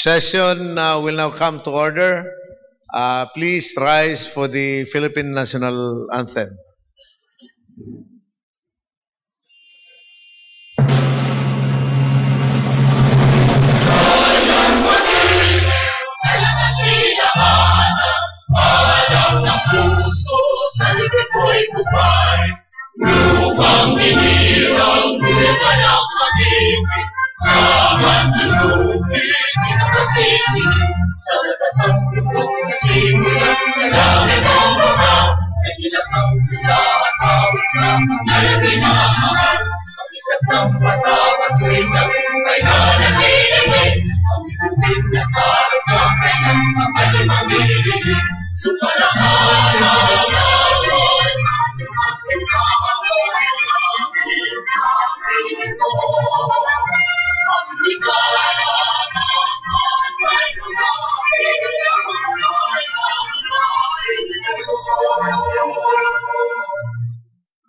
Session will now come to order. Please rise for the Philippine National Anthem. Sa likod ko'y kupay, lupang binirang buwan ang pag-ibig, sa manlulupin, pinakasisig, sa natatang lupot sa simulat, sa langit ang mga, nagilak ang tula at awit sa malaki na mahal, ang isang ng mata at tuwing ay nanatiligay, ang ikupin na karag ng kailan, ang kalimang bibig,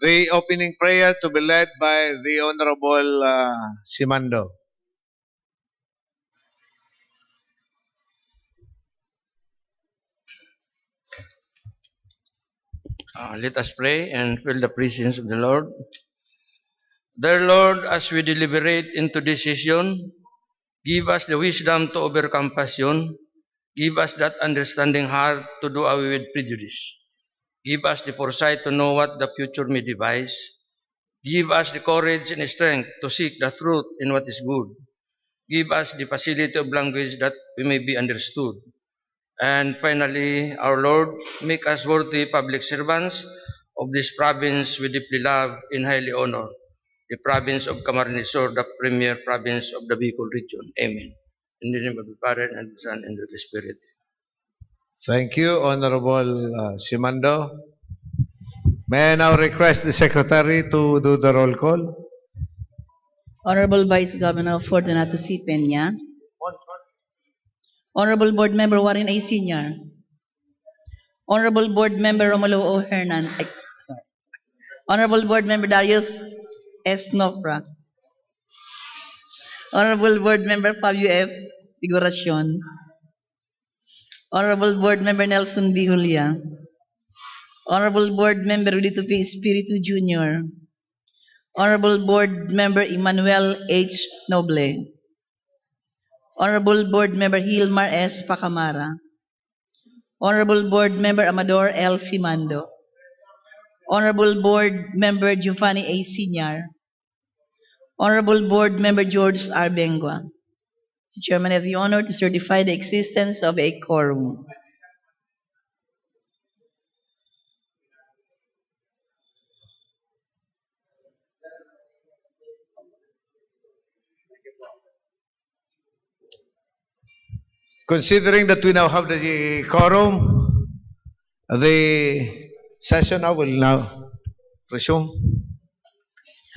The opening prayer to be led by the Honorable Simando. Let us pray and feel the presence of the Lord. Dear Lord, as we deliberate into this session, give us the wisdom to overcome passion. Give us that understanding heart to do away with prejudice. Give us the foresight to know what the future may devise. Give us the courage and strength to seek the truth in what is good. Give us the facility of language that we may be understood. And finally, our Lord, make us worthy public servants of this province we deeply love and highly honor, the province of Camarines Sur, the premier province of the Bicol region. Amen. In the name of the Father, and the Son, and of the Spirit. Thank you, Honorable Simando. May I now request the Secretary to do the roll call? Honorable Vice Governor Fortunato C. Peña. Honorable Board Member Warren A. Sr. Honorable Board Member Romulo O. Hernan. Honorable Board Member Darius S. Nofra. Honorable Board Member Fabio F. Figuracion. Honorable Board Member Nelson B. Julia. Honorable Board Member Rudito P. Espiritu Jr. Honorable Board Member Emmanuel H. Noble. Honorable Board Member Hilmar S. Pacamara. Honorable Board Member Amador L. Simando. Honorable Board Member Giovanni A. Sinyar. Honorable Board Member George R. Bengua. The Chairman has the honor to certify the existence of a quorum. Considering that we now have the quorum, the session now will now resume.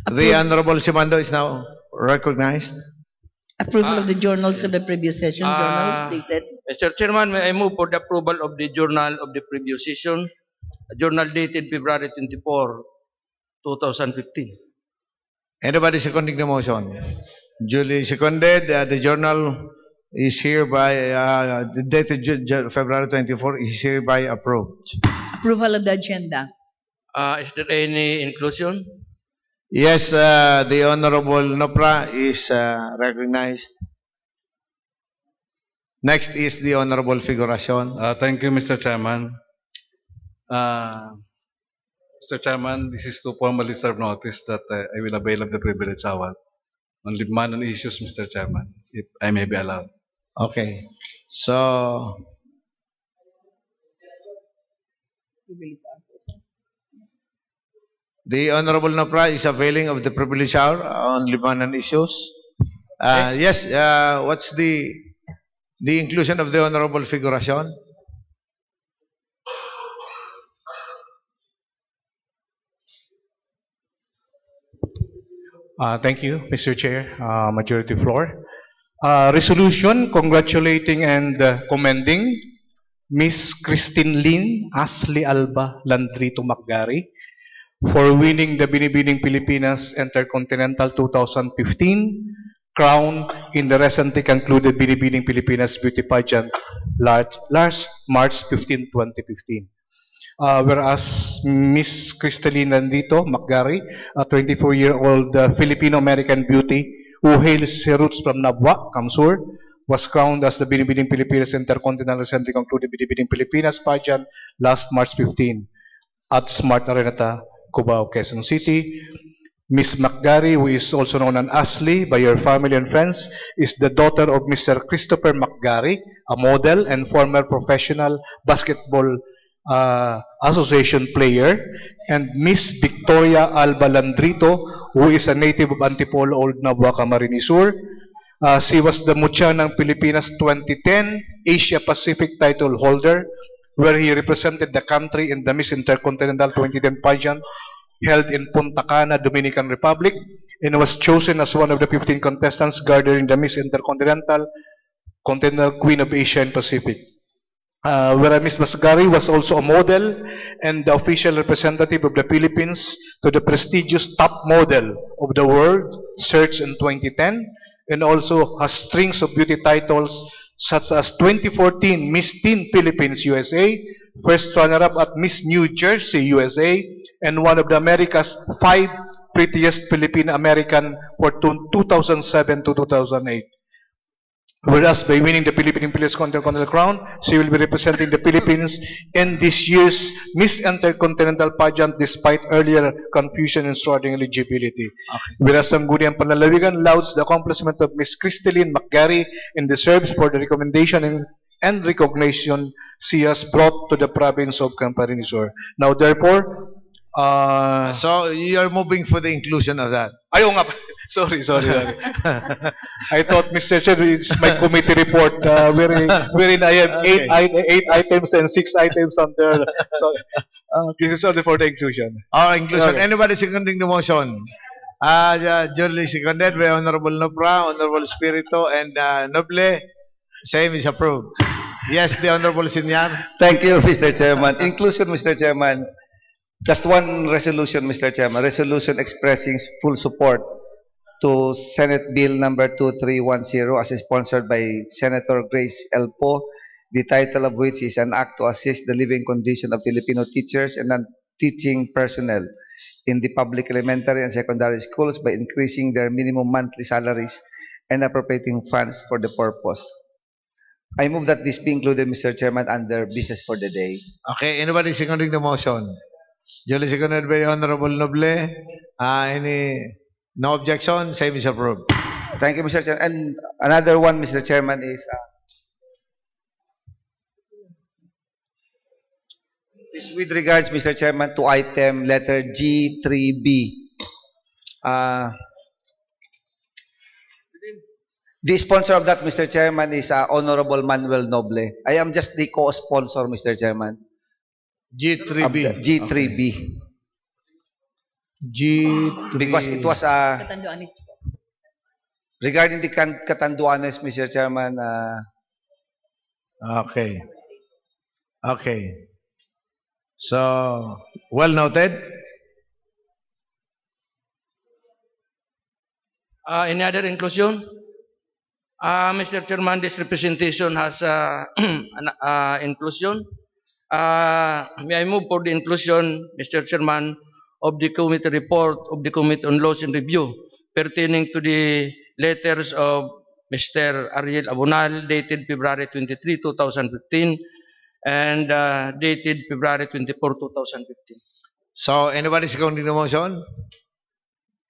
The Honorable Simando is now recognized. Approval of the journals of the previous session. Journals dated. Mr. Chairman, may I move for the approval of the journal of the previous session, a journal dated February 24, 2015. Anybody seconding the motion? Duly seconded. The journal is hereby, dated February 24, is hereby approved. Approval of the agenda. Is there any inclusion? Yes, the Honorable Nopra is recognized. Next is the Honorable Figuracion. Thank you, Mr. Chairman. Mr. Chairman, this is to formally serve notice that I will avail of the privilege hour on Libman on issues, Mr. Chairman, if I may be allowed. Okay. So, the Honorable Nopra is availing of the privilege hour on Libanon issues. Yes, what's the inclusion of the Honorable Figuracion? Thank you, Mr. Chair, Majority Floor. Resolution congratulating and commending Miss Christine Lynn Ashley Alba Landrito Macgari for winning the Binibining Pilipinas Intercontinental 2015 crowned in the recently concluded Binibining Pilipinas Beauty Pageant last March 15, 2015. Whereas Miss Cristalina Nandito Macgari, a 24-year-old Filipino-American beauty who hails her roots from Nabwa, Kamsur, was crowned as the Binibining Pilipinas Intercontinental recently concluded Binibining Pilipinas pageant last March 15 at Smart Arenata, Cubao, Quezon City. Miss Macgari, who is also known as Ashley by her family and friends, is the daughter of Mr. Christopher Macgari, a model and former professional basketball association player, and Miss Victoria Alba Landrito, who is a native of Antipolo, Old Nabua, Camarines Sur. She was the Mucha ng Pilipinas 2010 Asia Pacific title holder, where he represented the country in the Miss Intercontinental 2010 pageant held in Punta Cana, Dominican Republic, and was chosen as one of the 15 contestants garnering the Miss Intercontinental Continental Queen of Asia and Pacific. Whereas Ms. Masgari was also a model and the official representative of the Philippines to the prestigious Top Model of the World Search in 2010, and also has strings of beauty titles such as 2014 Miss Teen Philippines USA, first runner-up at Miss New Jersey USA, and one of the America's 5 prettiest Filipino American for 2007 to 2008. Whereas by winning the Philippine Police Intercontinental Crown, she will be representing the Philippines in this year's Miss Intercontinental pageant despite earlier confusion and shrouding eligibility. Whereas Sangguniang Panlalawigan lauds the accomplishment of Miss Cristalina Macgari and deserves for the recommendation and recognition she has brought to the province of Camarines Sur. Now therefore, So you're moving for the inclusion of that. ayaw nga. Sorry. I thought, Mr. Chair, it's my committee report wherein I have Okay. eight items and 6 items on there. So this is only for the inclusion. Inclusion. Okay. Anybody seconding the motion? Duly seconded by Honorable Nopra, Honorable Spirito, and Noble. Same is approved. Yes, the Honorable Senior. Thank you, Mr. Chairman. Inclusion, Mr. Chairman. Just one resolution, Mr. Chairman. Resolution expressing full support to Senate Bill number 2310 as sponsored by Senator Grace Elpo, the title of which is an act to assist the living condition of Filipino teachers and non-teaching personnel in the public elementary and secondary schools by increasing their minimum monthly salaries and appropriating funds for the purpose. I move that this be included, Mr. Chairman, under business for the day. Okay, anybody seconding the motion? Duly seconded by Honorable Noble. No objection? Same is approved. Thank you, Mr. Chairman. And another one, Mr. Chairman, is with regards, Mr. Chairman, to item letter G3B. The sponsor of that, Mr. Chairman, is Honorable Manuel Noble. I am just the co-sponsor, Mr. Chairman. G3B. Of the G3B. G3. Because it was Katanduanis po. regarding the Catanduanes, Mr. Chairman. Okay. Okay. So, well noted. Any other inclusion? Mr. Chairman, this representation has inclusion. May I move for the inclusion, Mr. Chairman, of the committee report of the Committee on Laws and Review pertaining to the letters of Mr. Ariel Abonal dated February 23, 2015 and dated February 24, 2015. So, anybody seconding the motion?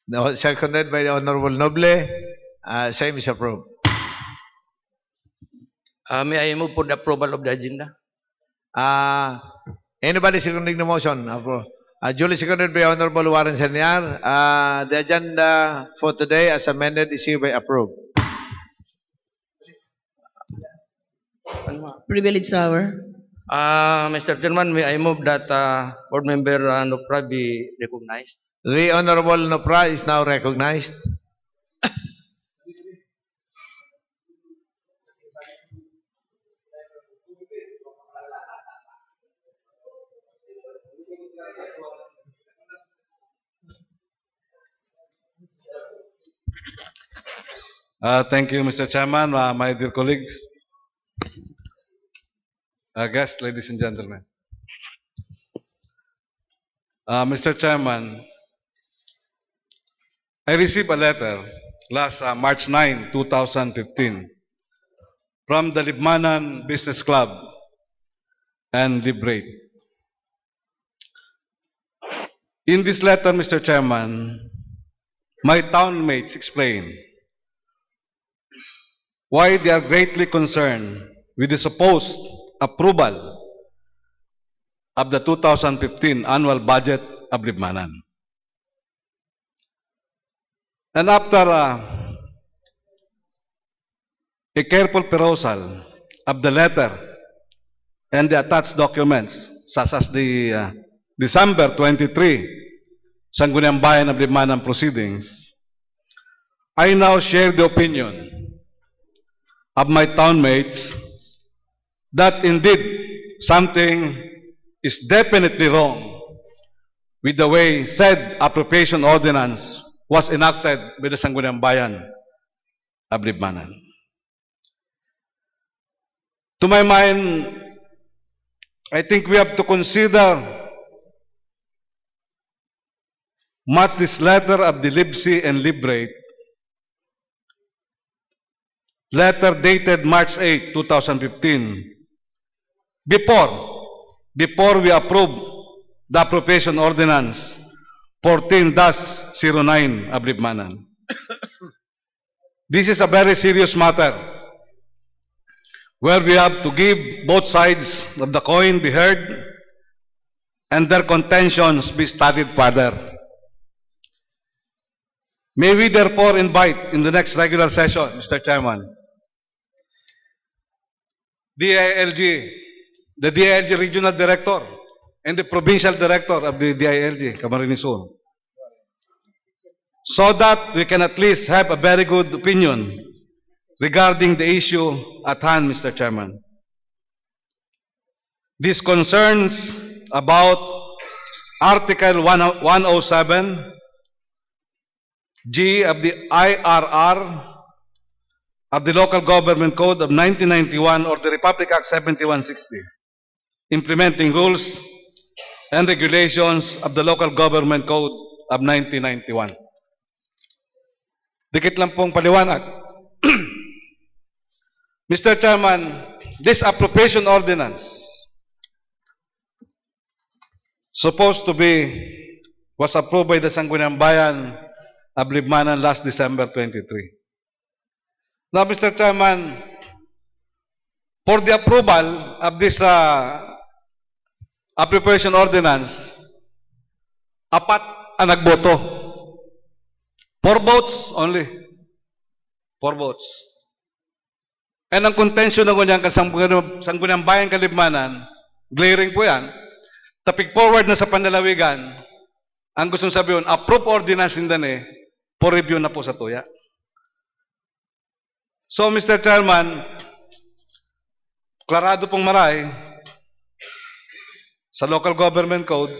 No, seconded by the Honorable Noble. Same is approved. May I move for the approval of the agenda? Anybody seconding the motion? Duly seconded by Honorable Warren Senior. The agenda for today as amended is hereby approved. Privilege hour. Mr. Chairman, may I move that Board Member Nopra be recognized? The Honorable Nopra is now recognized. Thank you, Mr. Chairman, my dear colleagues, guests, ladies and gentlemen. Mr. Chairman, I received a letter last March 9, 2015 from the Libmanan Business Club and Librate. In this letter, Mr. Chairman, my townmates explain why they are greatly concerned with the supposed approval of the 2015 annual budget of Libmanan. And after a careful perusal of the letter and the attached documents, such as the December 23 Sangguniang Bayan of Libmanan proceedings, I now share the opinion of my townmates that indeed something is definitely wrong with the way said appropriation ordinance was enacted by the Sangguniang Bayan of Libmanan. To my mind, I think we have to consider much this letter of the Libsi and Librate, letter dated March 8, 2015, before we approve the appropriation ordinance 14-09 of Libmanan. This is a very serious matter where we have to give both sides of the coin be heard and their contentions be studied further. May we therefore invite in the next regular session, Mr. Chairman, the DILG Regional Director and the Provincial Director of the DILG, Camarines Sur, so that we can at least have a very good opinion regarding the issue at hand, Mr. Chairman. This concerns about Article 107 G of the IRR of the Local Government Code of 1991 or the Republic Act 7160, implementing rules and regulations of the Local Government Code of 1991. Dikit lang pong paliwanag. Mr. Chairman, this appropriation ordinance was approved by the Sangguniang Bayan of Libmanan last December 23. Now, Mr. Chairman, for the approval of this appropriation ordinance, apat ang nagboto. 4 votes only. 4 votes. And ang contention ng kanyang Sangguniang Bayan Kalibmanan, glaring po yan, tapik forward na sa panlalawigan, ang gustong sabihin, approve ordinance indane, for review na po sa tuya. So, Mr. Chairman, klarado pong maray, sa Local Government Code,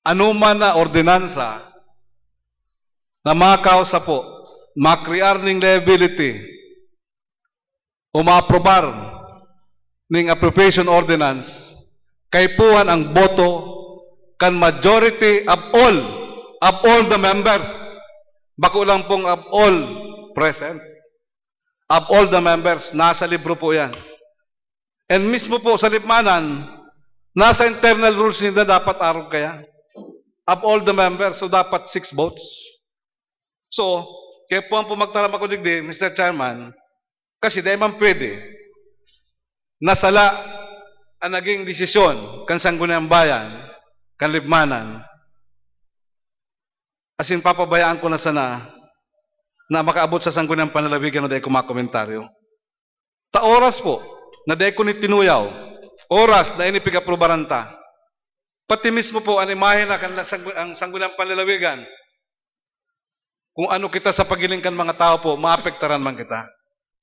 anuman na ordinansa na makausa po, makrearning liability, o maaprobar ng appropriation ordinance, kay puhan ang boto kan majority of all the members. Bako lang pong of all present. Of all the members, nasa libro po yan. And mismo po sa Libmanan, nasa internal rules nila dapat arog kaya. Of all the members, so dapat 6 votes. So, kaya po ang pumagtarama ko digdi, Mr. Chairman, kasi dahil man pwede, nasala ang naging desisyon kan Sangguniang Bayan, kan Libmanan, as in papabayaan ko na sana na makaabot sa Sangguniang Panlalawigan na dahil kumakomentaryo. Ta oras po, na dahil ko ni tinuyaw, oras na inipigaprobaranta, pati mismo po ang imahe na ang Sangguniang Panlalawigan, kung ano kita sa pagiling kan mga tao po, maapektaran man kita.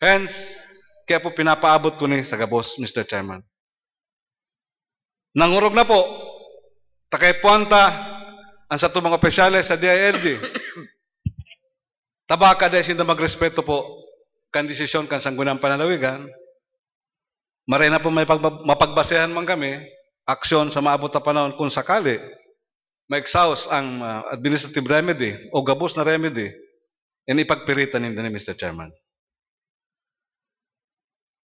Hence, kaya po pinapaabot ko ni sa gabos, Mr. Chairman. Nangurog na po, takay puwanta ang sa mga opisyales sa DILG. tabaka dahil sinda magrespeto po kan desisyon kan Sangguniang Panlalawigan, maray na po may mapagbasehan man kami, aksyon sa maabot na panahon kung sakali ma-exhaust ang administrative remedy o gabos na remedy, ipagpiritan ni Mr. Chairman.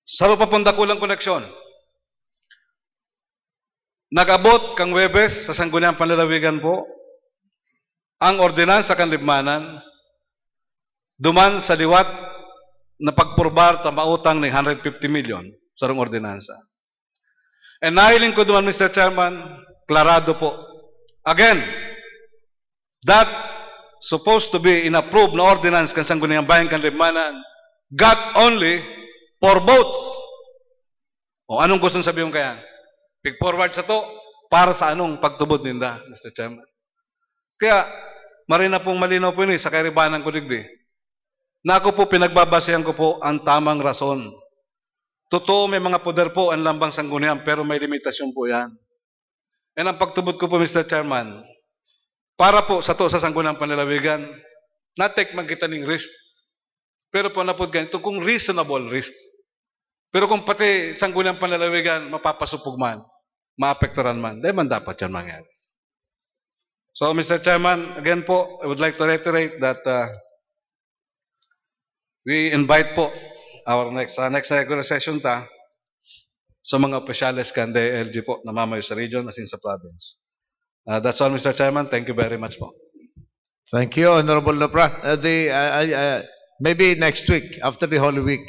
Sa papunda kulang koneksyon, nag-abot kang Webes sa Sangguniang Panlalawigan po, ang ordinansa kan libmanan, duman sa liwat na pagpurbar ta mautang ng 150 million sa rong ordinansa. And nahiling ko duman, Mr. Chairman, klarado po. Again, that supposed to be in approved na ordinance kan Sangguniang Bayan kan libmanan got only 4 votes. O anong gusto sabihin kaya? Big forward sa to, para sa anong pagtubod ninda, Mr. Chairman. Kaya, marina pong malinaw po ini sa kairibanan ko digdi. Na ako po pinagbabasehan ko po ang tamang rason. Totoo may mga poder po ang lambang sanggunian, pero may limitasyon po yan. And ang pagtubod ko po, Mr. Chairman, para po sa to sa Sangguniang Panlalawigan, na-take man kita ng risk. Pero po napod ganito, kung reasonable risk. Pero kung pati Sangguniang Panlalawigan, mapapasupog man, maapektaran man, dahil man dapat yan mangyari. So, Mr. Chairman, again po, I would like to reiterate that we invite po our next regular session sa mga opisyales kan DLG po na mamayo sa region as in sa province. That's all, Mr. Chairman. Thank you very much po. Thank you, Honorable Lapra. Maybe next week, after the Holy Week.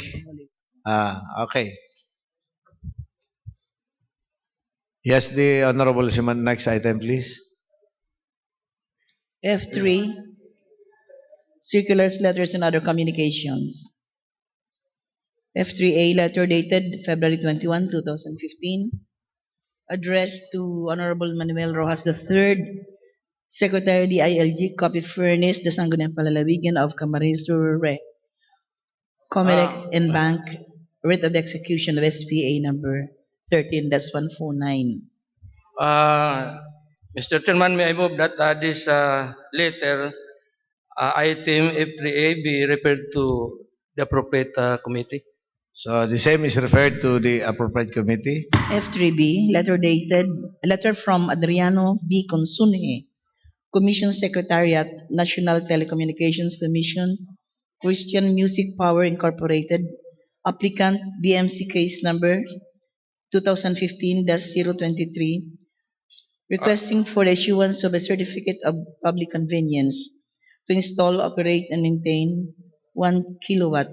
Okay. Yes, the Honorable Siman, next item, please. F3, circulars, letters, and other communications. F3A, letter dated February 21, 2015, addressed to Honorable Manuel Rojas III, Secretary DILG, copy furnished the Sangguniang Panlalawigan of Camarines Sur Re, Comelec and Bank, writ of execution of SPA number 13-149. Mr. Chairman, may I move that this letter, item F3A, be referred to the appropriate committee? So the same is referred to the appropriate committee. F3B, letter from Adriano B. Consunje, Commission Secretariat, National Telecommunications Commission, Christian Music Power Incorporated, applicant DMC case number 2015-023, requesting for the issuance of a certificate of public convenience to install, operate, and maintain 1 kilowatt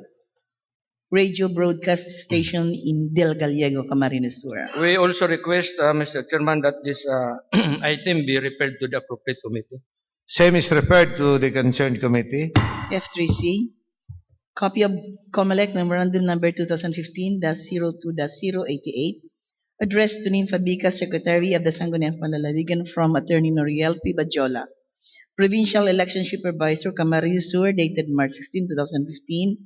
radio broadcast station in Del Gallego, Camarines Sur. We also request, Mr. Chairman, that this item be referred to the appropriate committee. Same is referred to the concerned committee. F3C, copy of Comelec Memorandum Number 2015-02-088, addressed to Nympha Bica, Secretary of the Sangguniang Panlalawigan, from Attorney Noriel P. Badjola, Provincial Election Supervisor, Camarines Sur, dated March 16, 2015,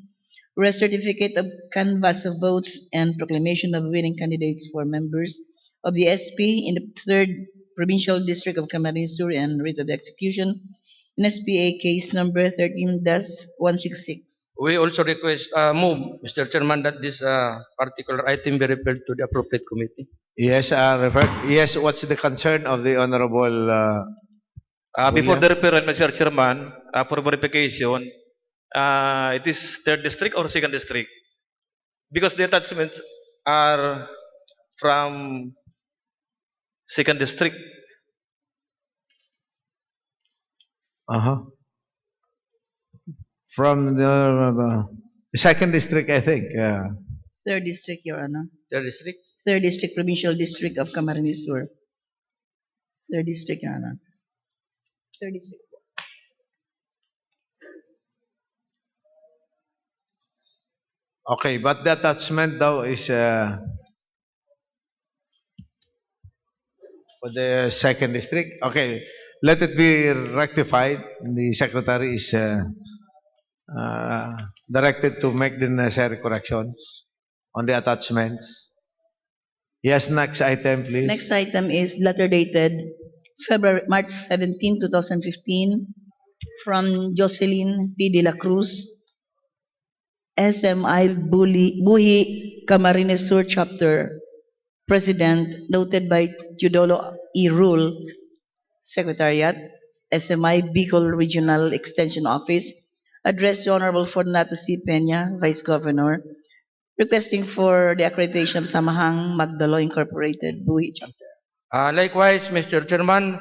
where a certificate of canvass of votes and proclamation of winning candidates for members of the SP in the 3rd Provincial District of Camarines Sur and writ of execution in SPA case number 13-166. We also request, move, Mr. Chairman, that this particular item be referred to the appropriate committee. Yes, Yes, what's the concern of the Honorable Before William? the referral, Mr. Chairman, for verification, it is 3rd district or 2nd district? Because the attachments are from 2nd district. From the 2nd district, I think. 3rd District, Your Honor. The district? 3rd District, Provincial District of Camarines Sur. 3rd District, Your Honor. 3rd District. Okay, but the attachment though is for the 2nd district. Okay, let it be rectified. The secretary is directed to make the necessary corrections on the attachments. Yes, next item, please. Next item is letter dated March 17, 2015, from Jocelyn T. De La Cruz, SMI Buhi Camarines Sur Chapter President, noted by Teodoro E. Rule, Secretariat, SMI Bicol Regional Extension Office, addressed to Honorable Fortunato C. Peña, Vice Governor, requesting for the accreditation of Samahang Magdalo Incorporated, Buhi Chapter. Likewise, Mr. Chairman,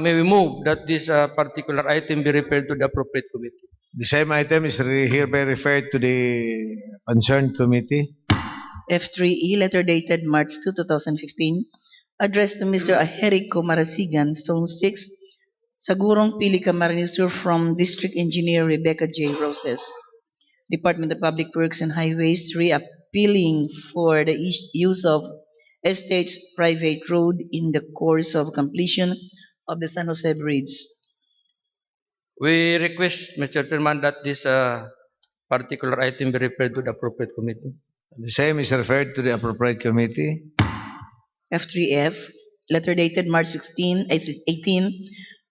may we move that this particular item be referred to the appropriate committee. The same item is hereby referred to the concerned committee. F3E, letter dated March 2, 2015, addressed to Mr. Aherico Marasigan, Zone 6, Sagurong Pili Camarines Sur from District Engineer Rebecca J. Roses, Department of Public Works and Highways, appealing for the use of estate's private road in the course of completion of the San Jose Bridge. We request, Mr. Chairman, that this particular item be referred to the appropriate committee. The same is referred to the appropriate committee. F3F, letter dated March 18,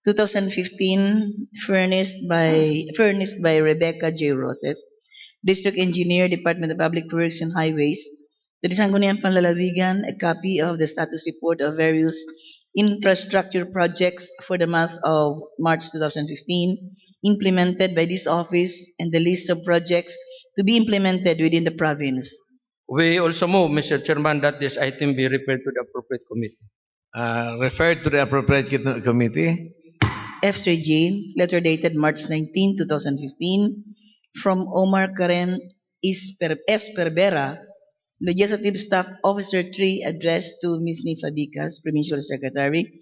2015, furnished by Rebecca J. Roses, District Engineer, Department of Public Works and Highways, to the Sangguniang Panlalawigan, a copy of the status report of various infrastructure projects for the month of March 2015, implemented by this office, and the list of projects to be implemented within the province. We also move, Mr. Chairman, that this item be referred to the appropriate committee. Referred to the appropriate committee. F3G, letter dated March 19, 2015, from Omar Karen Esperbera, Legislative Staff Officer 3, addressed to Ms. Nifa Bicas, Provincial Secretary,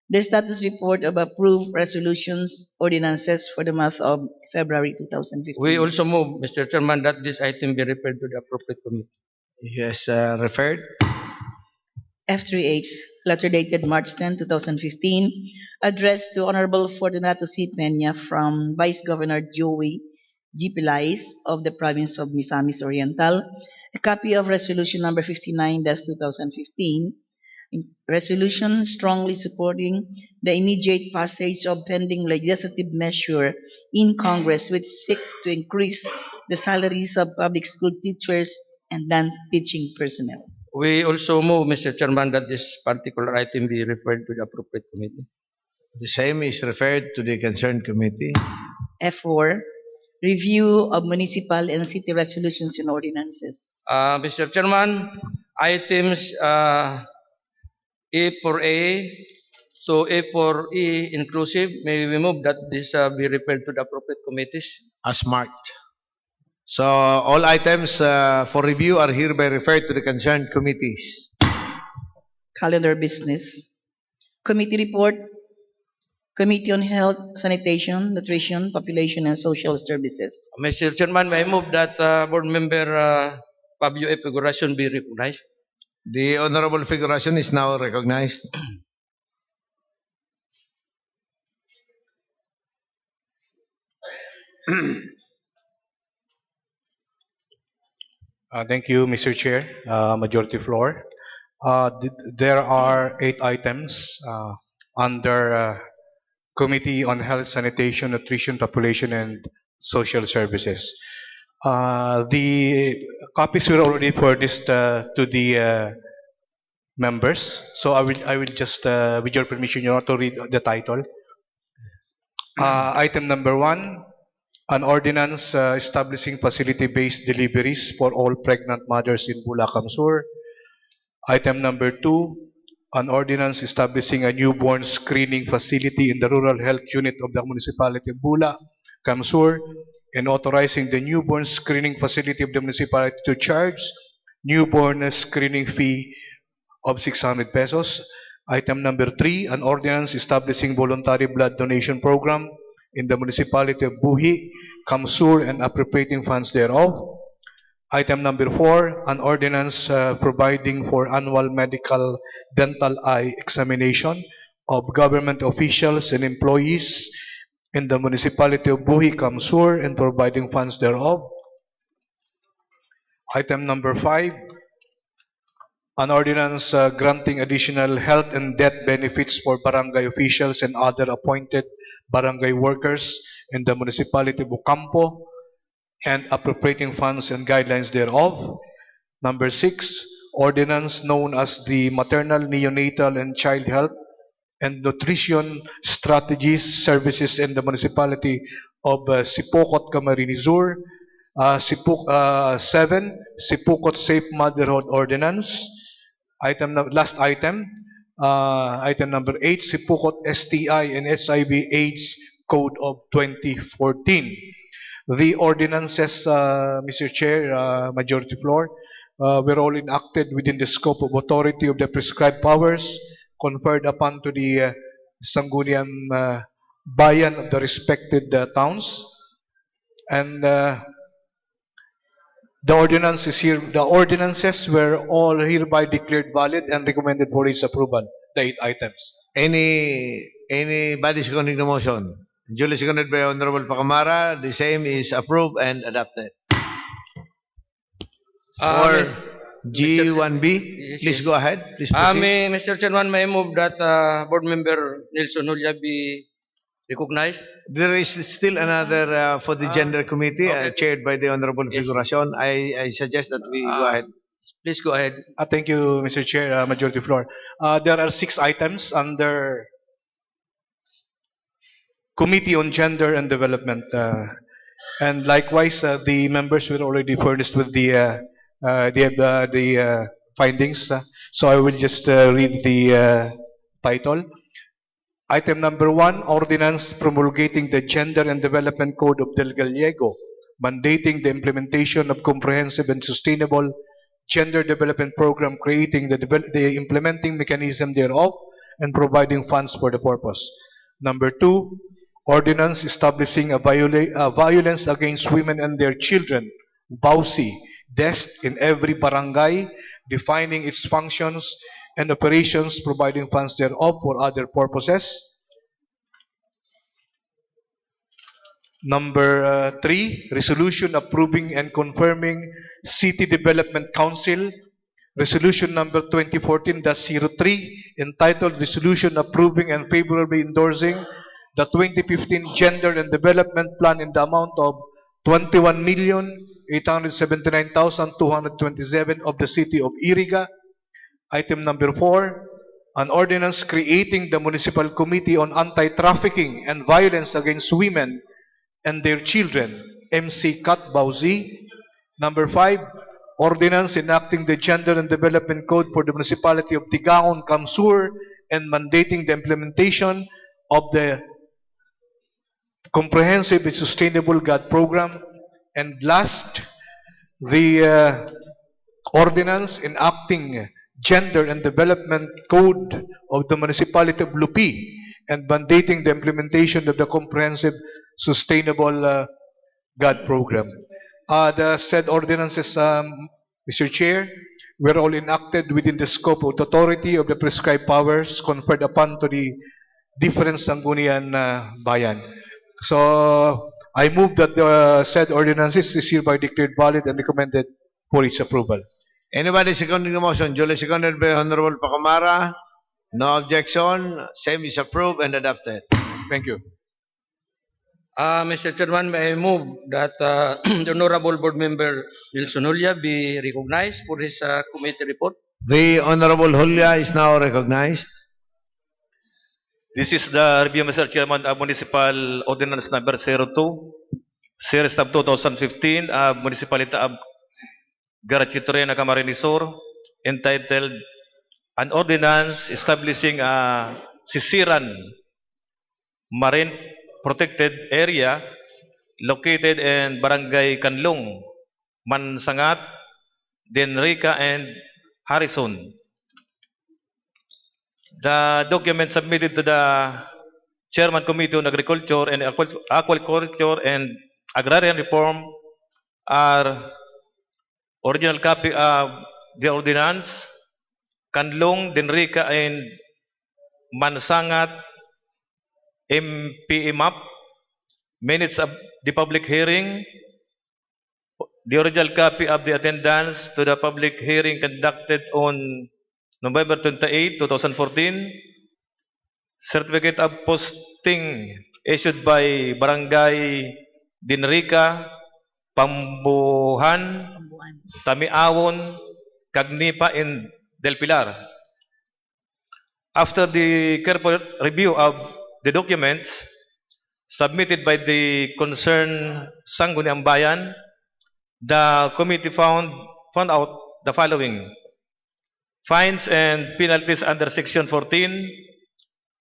the status report of approved resolutions, ordinances for the month of February 2015. We also move, Mr. Chairman, that this item be referred to the appropriate committee. Yes, referred. F3H, letter dated March 10, 2015, addressed to Honorable Fortunato C. Peña from Vice Governor Joey G. Pilais of the province of Misamis Oriental, a copy of Resolution number 59-2015, resolution strongly supporting the immediate passage of pending legislative measure in Congress which seek to increase the salaries of public school teachers and non-teaching personnel. We also move, Mr. Chairman, that this particular item be referred to the appropriate committee. The same is referred to the concerned committee. F4, review of municipal and city resolutions and ordinances. Mr. Chairman, items A4A to A4E inclusive, may we move that this be referred to the appropriate committees. As marked. So all items for review are hereby referred to the concerned committees. Calendar business. Committee report. Committee on Health, Sanitation, Nutrition, Population, and Social Services. Mr. Chairman, may I move that Board Member Fabio A. Figuracion be recognized. The Honorable Figuracion is now recognized. Thank you, Mr. Chair, Majority Floor. There are 8 items under Committee on Health, Sanitation, Nutrition, Population, and Social Services. The copies were already furnished to the members, so I will just, with your permission, Your Honor, to read the title. Item number 1. An ordinance establishing facility-based deliveries for all pregnant mothers in Bulacan Sur. Item number 2, an ordinance establishing a newborn screening facility in the rural health unit of the municipality of Bulacan Sur and authorizing the newborn screening facility of the municipality to charge newborn screening fee of 600 pesos. Item number 3, an ordinance establishing voluntary blood donation program in the municipality of Buhi, Kamsur, and appropriating funds thereof. Item number 4, an ordinance providing for annual medical dental eye examination of government officials and employees in the municipality of Buhi, Kamsur, and providing funds thereof. Item number 5, An ordinance granting additional health and death benefits for barangay officials and other appointed barangay workers in the municipality of Ocampo and appropriating funds and guidelines thereof. Number 6, ordinance known as the Maternal, Neonatal, and Child Health and Nutrition Strategies Services in the municipality of Sipokot, Camarines Sur. 7, Sipokot Safe Motherhood Ordinance. Last item, item number 8, Sipokot STI and SIV AIDS Code of 2014. The ordinances, Mr. Chair, Majority Floor, were all enacted within the scope of authority of the prescribed powers conferred upon to the Sangguniang Bayan of the respected towns. And the ordinances were all hereby declared valid and recommended for its approval. The 8 items. Anybody seconding the motion? Duly seconded by Honorable Pacamara. The same is approved and adopted. For G1B, Yes, please yes. go ahead. Please proceed. Mr. Chairman, may I move that Board Member Nelson Julia be recognized? There is still another for the Gender Committee okay. chaired by the Honorable Yes. Figuracion. I suggest that we go ahead. Please go ahead. Thank you, Mr. Chair, Majority Floor. There are 6 items under Committee on Gender and Development. And likewise, the members were already furnished with the findings. So I will just read the title. Item number 1, Ordinance promulgating the Gender and Development Code of Del Gallego, mandating the implementation of comprehensive and sustainable gender development program, creating the implementing mechanism thereof, and providing funds for the purpose. Number 2, Ordinance establishing a violence against women and their children, VAUSI, desk in every barangay, defining its functions and operations, providing funds thereof for other purposes. Number 3, resolution approving and confirming City Development Council. Resolution number 2014-03, entitled Resolution Approving and Favorably Endorsing the 2015 Gender and Development Plan in the amount of 21,879,227 of the City of Iriga. Item number 4, an ordinance creating the Municipal Committee on Anti-Trafficking and Violence Against Women and their Children, MC Kat Bauzi. Number 5, ordinance enacting the Gender and Development Code for the Municipality of Tigaon, Kamsur, and mandating the implementation of the Comprehensive and Sustainable GAD Program. And last, the ordinance enacting Gender and Development Code of the Municipality of Lupi and mandating the implementation of the Comprehensive Sustainable GAD Program. The said ordinances, Mr. Chair, were all enacted within the scope of the authority of the prescribed powers conferred upon to the different Sangguniang Bayan. So, I move that the said ordinances is hereby declared valid and recommended for its approval. Anybody seconding the motion? Duly seconded by Honorable Pacamara. No objection. Same is approved and adopted. Thank you. Mr. Chairman, may I move that the Honorable Board Member Nelson Julia be recognized for his committee report? The Honorable Julia is now recognized. This is the review, Mr. Chairman, of Municipal Ordinance Number 02, Series of 2015, of Municipality of Garachitoreana, Camarines Sur, entitled An Ordinance Establishing a Sisiran Marine Protected Area located in Barangay Kanlong, Mansangat, Denrica, and Harrison. The document submitted to the Chairman Committee on Agriculture and Aquaculture and Agrarian Reform are original copy of the ordinance, Kanlong, Denrica, and Mansangat MPA map, minutes of the public hearing, the original copy of the attendance to the public hearing conducted on November 28, 2014, certificate of posting issued by Barangay Dinrica, Pambuhan, Kambuan. Tamiawon, Cagnipa, and Del Pilar. After the careful review of the documents submitted by the concerned Sangguniang Bayan, the committee found out the following: fines and penalties under Section 14,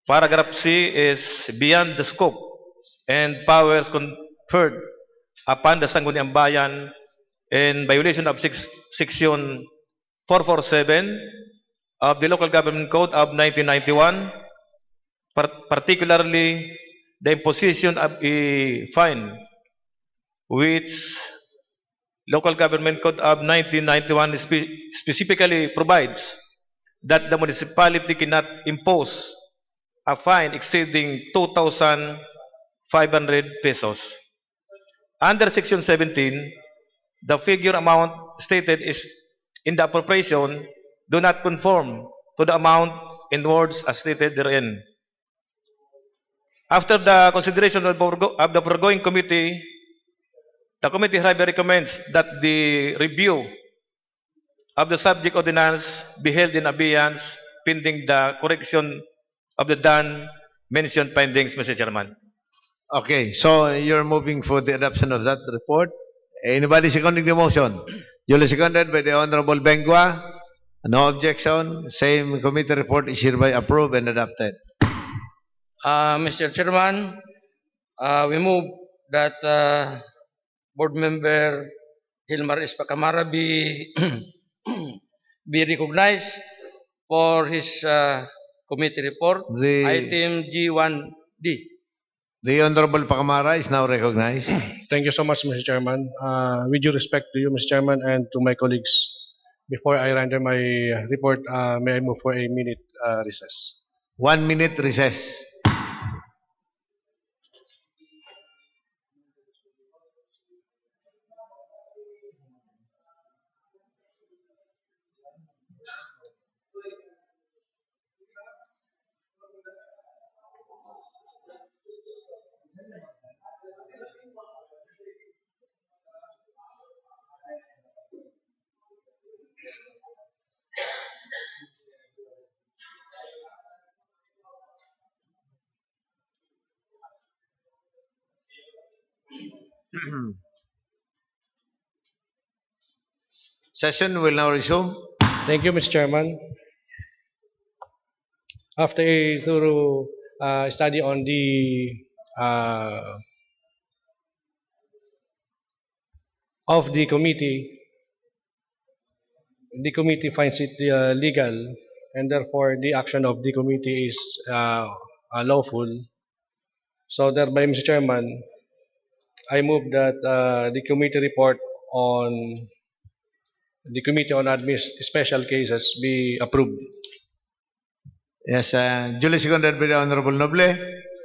Paragraph C is beyond the scope and powers conferred upon the Sangguniang Bayan in violation of Section 447 of the Local Government Code of 1991, particularly the imposition of a fine, which Local Government Code of 1991 specifically provides that the municipality cannot impose a fine exceeding 2,500 pesos. Under Section 17, the figure amount stated is in the appropriation do not conform to the amount in words as stated therein. After the consideration of the foregoing committee, the committee hereby recommends that the review of the subject ordinance be held in abeyance pending the correction of the done mentioned findings, Mr. Chairman. Okay, so you're moving for the adoption of that report. Anybody seconding the motion? Duly seconded by the Honorable Bengua. No objection. Same committee report is hereby approved and adopted. Mr. Chairman, we move that Board Member Hilmar Espacamara be be recognized for his committee report, item G1D. The Honorable Pacamara is now recognized. Thank you so much, Mr. Chairman. With due respect to you, Mr. Chairman, and to my colleagues, before I render my report, may I move for a minute recess? 1 minute recess. Session will now resume. Thank you, Mr. Chairman. After a thorough study on of the committee finds it legal, and therefore the action of the committee is lawful. So thereby, Mr. Chairman, I move that the committee report on the Committee on Special Cases be approved. Yes, duly seconded by the Honorable Noble.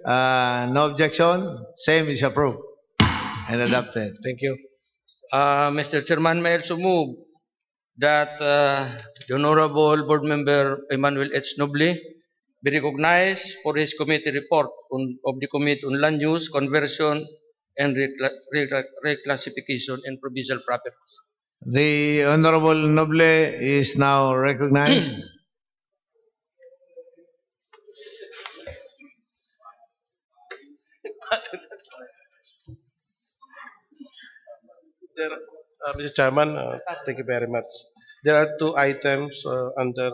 No objection. Same is approved and adopted. Thank you. Mr. Chairman, may I also move that the Honorable Board Member Emmanuel H. Noble be recognized for his committee report of the Committee on Land Use, Conversion, and Reclassification and Provincial Properties. The Honorable Noble is now recognized. Mr. Chairman, thank you very much. There are two items under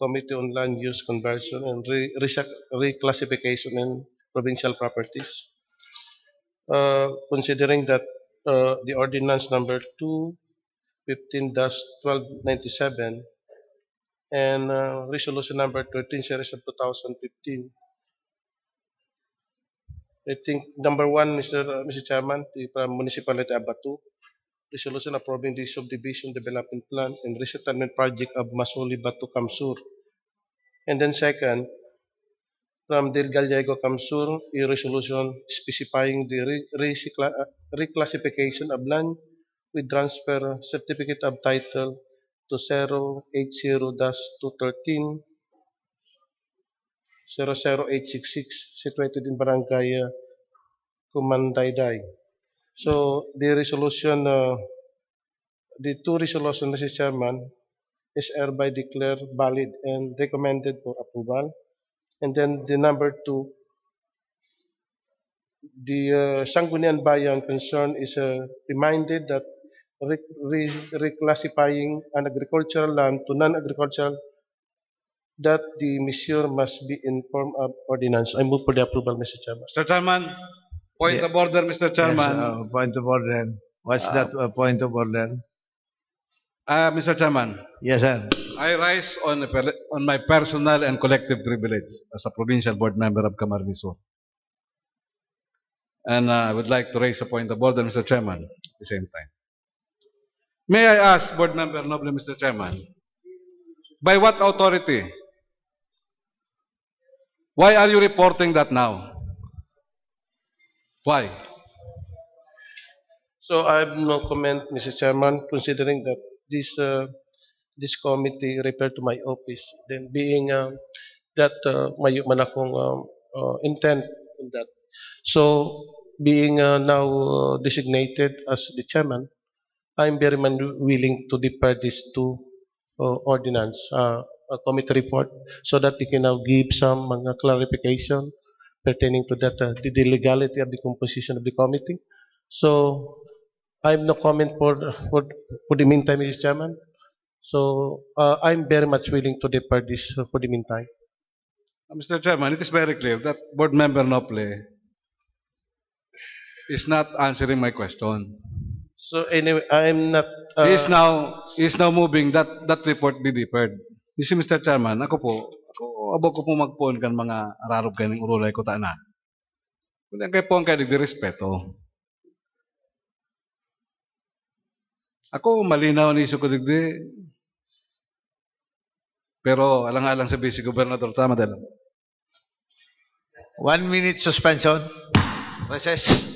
Committee on Land Use Conversion and Reclassification in Provincial Properties. Considering that the ordinance number 215-1297 and resolution number 13 series of 2015. I think number one, Mr. Chairman, the Municipality of Batu, resolution approving the subdivision development plan and resettlement project of Masuli Batu Kamsur. And then second, from Del Gallego Kamsur, a resolution specifying the reclassification of land with transfer certificate of title to 080-213 00866 situated in Barangay Kumandayday. So the resolution, the two resolutions, Mr. Chairman, is hereby declared valid and recommended for approval. And then the number two, the Sangguniang Bayan concern is reminded that reclassifying an agricultural land to non-agricultural, that the measure must be in form of ordinance. I move for the approval, Mr. Chairman. Mr. Chairman, point Yeah. of order, Mr. Yes, Chairman. point of order. What's that point of order? Mr. Chairman, Yes, sir. I rise on my personal and collective privilege as a provincial board member of Camarines Sur. And I would like to raise a point of order, Mr. Chairman, at the same time. May I ask, board member Noble, Mr. Chairman, by what authority? Why are you reporting that now? Why? So I have no comment, Mr. Chairman, considering that this committee referred to my office, then being that may man akong intent on that. So being now designated as the chairman, I'm very much willing to defer this to ordinance committee report so that we can now give some mga clarification pertaining to that the legality of the composition of the committee. So I have no comment for the meantime, Mr. Chairman. So I'm very much willing to defer this for the meantime. Mr. Chairman, it is very clear that board member Noble is not answering my question. So anyway, I'm not. He is now moving that report be deferred. You see, Mr. Chairman, abo ko po magpuon kan mga ararog kaning urulay ko na. Kung kay po ang kay respeto. Ako malinaw ni isu ko digdi. Pero alang-alang sa basic gobernador tama dala. 1 minute suspension. Recess.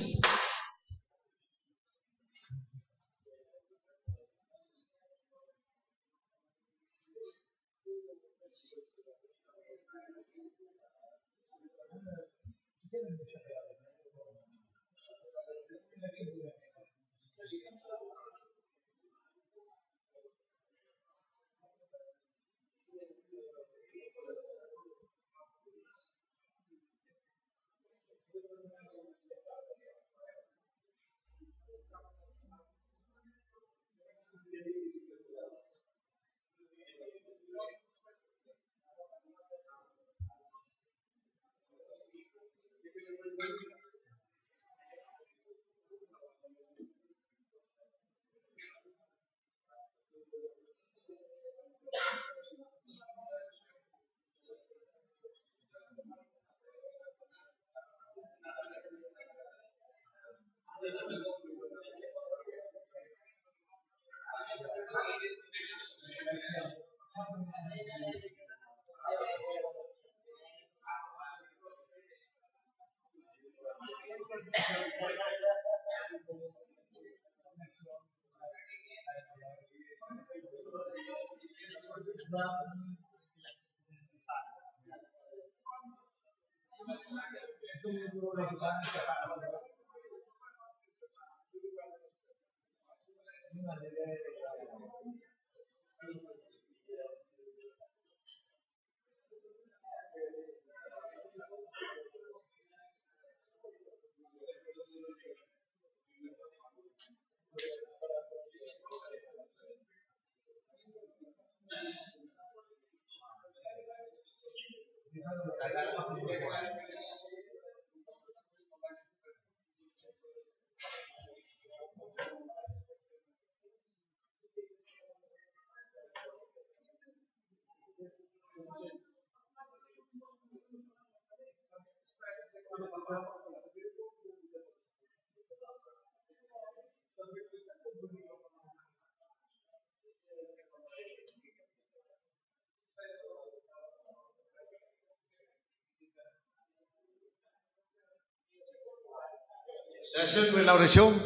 Session will now resume.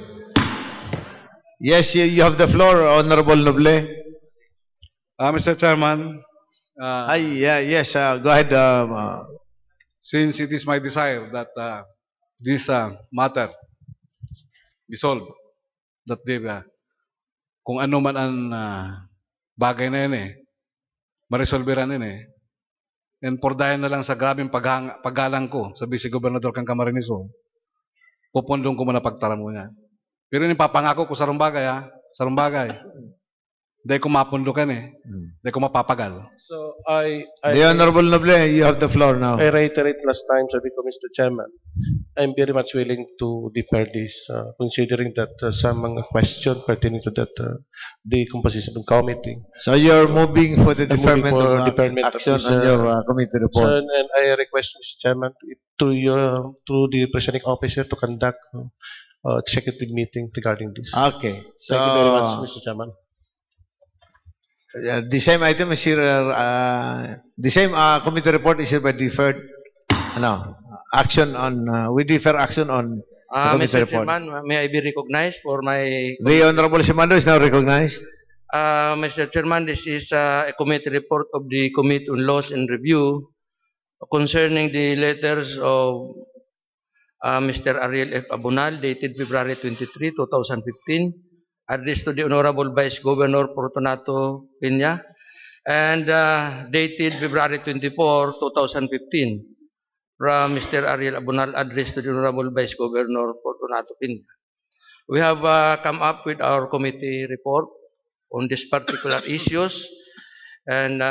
Yes, you have the floor, Honorable Noble. Mr. Chairman, Yes, go ahead. since it is my desire that this matter be solved, that they, kung ano man ang bagay na yun maresolveran yun and for dahil na lang sa grabing paggalang ko sa Vice Gobernador kang Camarines Sur, pupundong ko muna pagtaram mo niya. Pero yung papangako ko sa rumbagay, dahil ko mapundukan dahil ko mapapagal. So The Honorable Noble, you have the floor now. I reiterate last time, sabi ko, Mr. Chairman, I'm very much willing to defer this, considering that some mga question pertaining to that, the composition of committee. So you're moving for the I'm moving deferment for of deferment of action this, on your committee So, report. and I request, Mr. Chairman, to the presiding officer to conduct executive meeting regarding this. Okay. So Thank you very much, Mr. Chairman. the same item is here. The same committee report is hereby deferred. Action on we defer action on the committee Mr. report. Chairman, may I be recognized for my... The Honorable Simando is now recognized. Mr. Chairman, this is a committee report of the Committee on Laws and Review concerning the letters of Mr. Ariel F. Abunal dated February 23, 2015, addressed to the Honorable Vice Governor Fortunato Peña, and dated February 24, 2015, from Mr. Ariel Abunal, addressed to the Honorable Vice Governor Fortunato Peña. We have come up with our committee report on these particular issues, and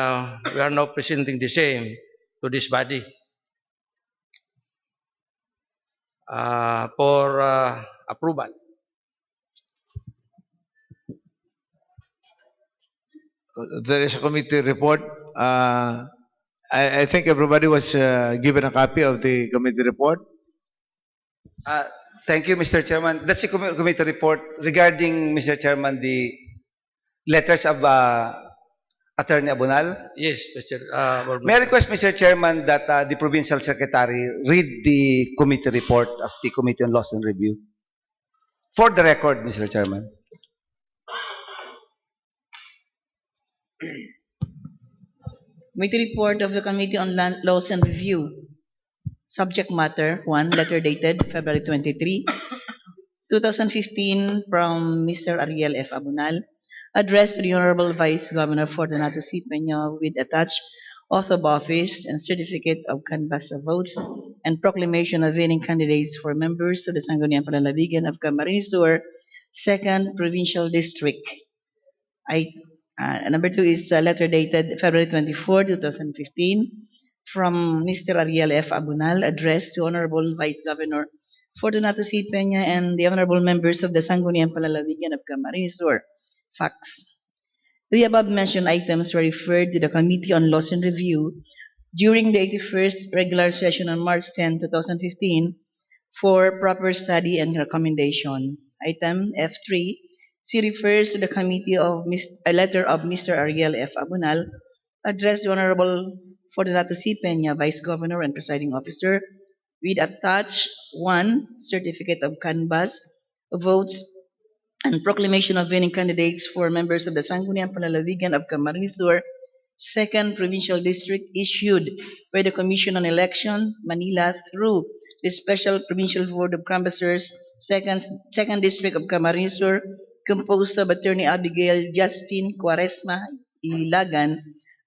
we are now presenting the same to this body for approval. There is a committee report. I think everybody was given a copy of the committee report. Thank you, Mr. Chairman. That's the committee report regarding, Mr. Chairman, the letters of Attorney Abunal. Yes, Mr. May I request, Mr. Chairman, that the Provincial Secretary read the committee report of the Committee on Laws and Review? For the record, Mr. Chairman. Committee report of the Committee on Laws and Review. Subject matter 1, letter dated February 23, 2015, from Mr. Ariel F. Abunal, addressed to the Honorable Vice Governor Fortunato C. Peña with attached oath of office and certificate of canvass of votes and proclamation of winning candidates for members of the Sangguniang Panlalawigan of Camarines Sur, 2nd Provincial District. Number 2 is a letter dated February 24, 2015, from Mr. Ariel F. Abunal, addressed to Honorable Vice Governor Fortunato C. Peña and the honorable members of the Sangguniang Panlalawigan of Camarines Sur. Facts. The above-mentioned items were referred to the Committee on Laws and Review during the 81st regular session on March 10, 2015, for proper study and recommendation. Item F3, C refers to the committee of a letter of Mr. Ariel F. Abunal, addressed to Honorable Fortunato C. Peña, Vice Governor and Presiding Officer, with attached 1, certificate of canvass of votes and proclamation of winning candidates for members of the Sangguniang Panlalawigan of Camarines Sur, 2nd Provincial District, issued by the Commission on Election, Manila, through the Special Provincial Board of Canvassers, 2nd District of Camarines Sur, composed of Attorney Abigail Justin Cuaresma Ilagan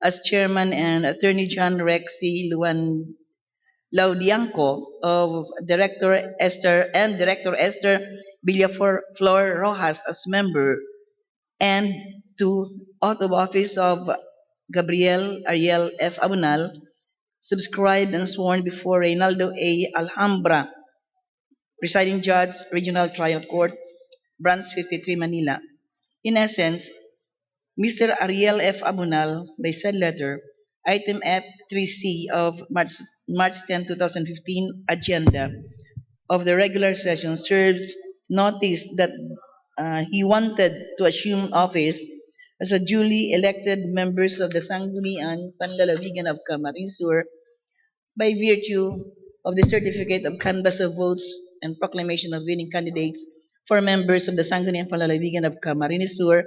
as chairman and Attorney John Rexy Luan Laudianco of Director Esther Villaflor Rojas as member, and to oath of office of Gabriel Ariel F. Abunal, subscribed and sworn before Reynaldo A. Alhambra, Presiding Judge, Regional Trial Court, Branch 53, Manila. In essence, Mr. Ariel F. Abunal, by said letter, item F3C of March 10, 2015 agenda of the regular session serves notice that he wanted to assume office as a duly elected members of the Sangguniang Panlalawigan of Camarines Sur by virtue of the certificate of canvass of votes and proclamation of winning candidates for members of the Sangguniang Panlalawigan of Camarines Sur,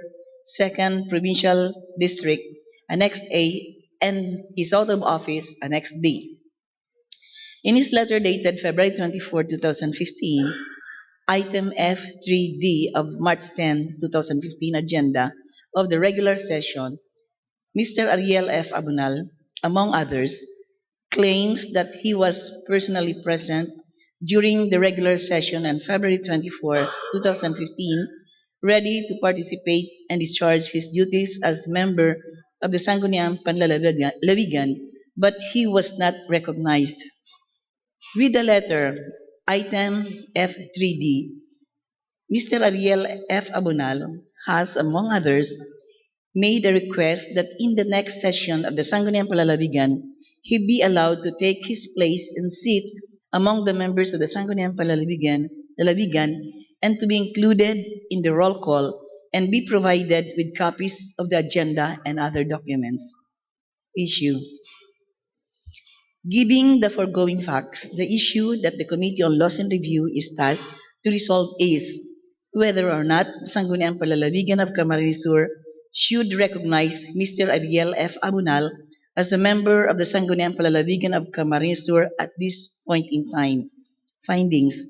2nd Provincial District, Annex A, and his oath of office, Annex D. In his letter dated February 24, 2015, Item F3D of March 10, 2015 agenda of the regular session, Mr. Ariel F. Abunal, among others, claims that he was personally present during the regular session on February 24, 2015, ready to participate and discharge his duties as member of the Sangguniang Panlalawigan, but he was not recognized. With the letter, item F3D, Mr. Ariel F. Abunal has, among others, made a request that in the next session of the Sangguniang Panlalawigan, he be allowed to take his place and seat among the members of the Sangguniang Panlalawigan and to be included in the roll call and be provided with copies of the agenda and other documents. Issue. Given the foregoing facts, the issue that the Committee on Laws and Review is tasked to resolve is whether or not the Sangguniang Panlalawigan of Camarines Sur should recognize Mr. Ariel F. Abunal as a member of the Sangguniang Panlalawigan of Camarines Sur at this point in time. Findings.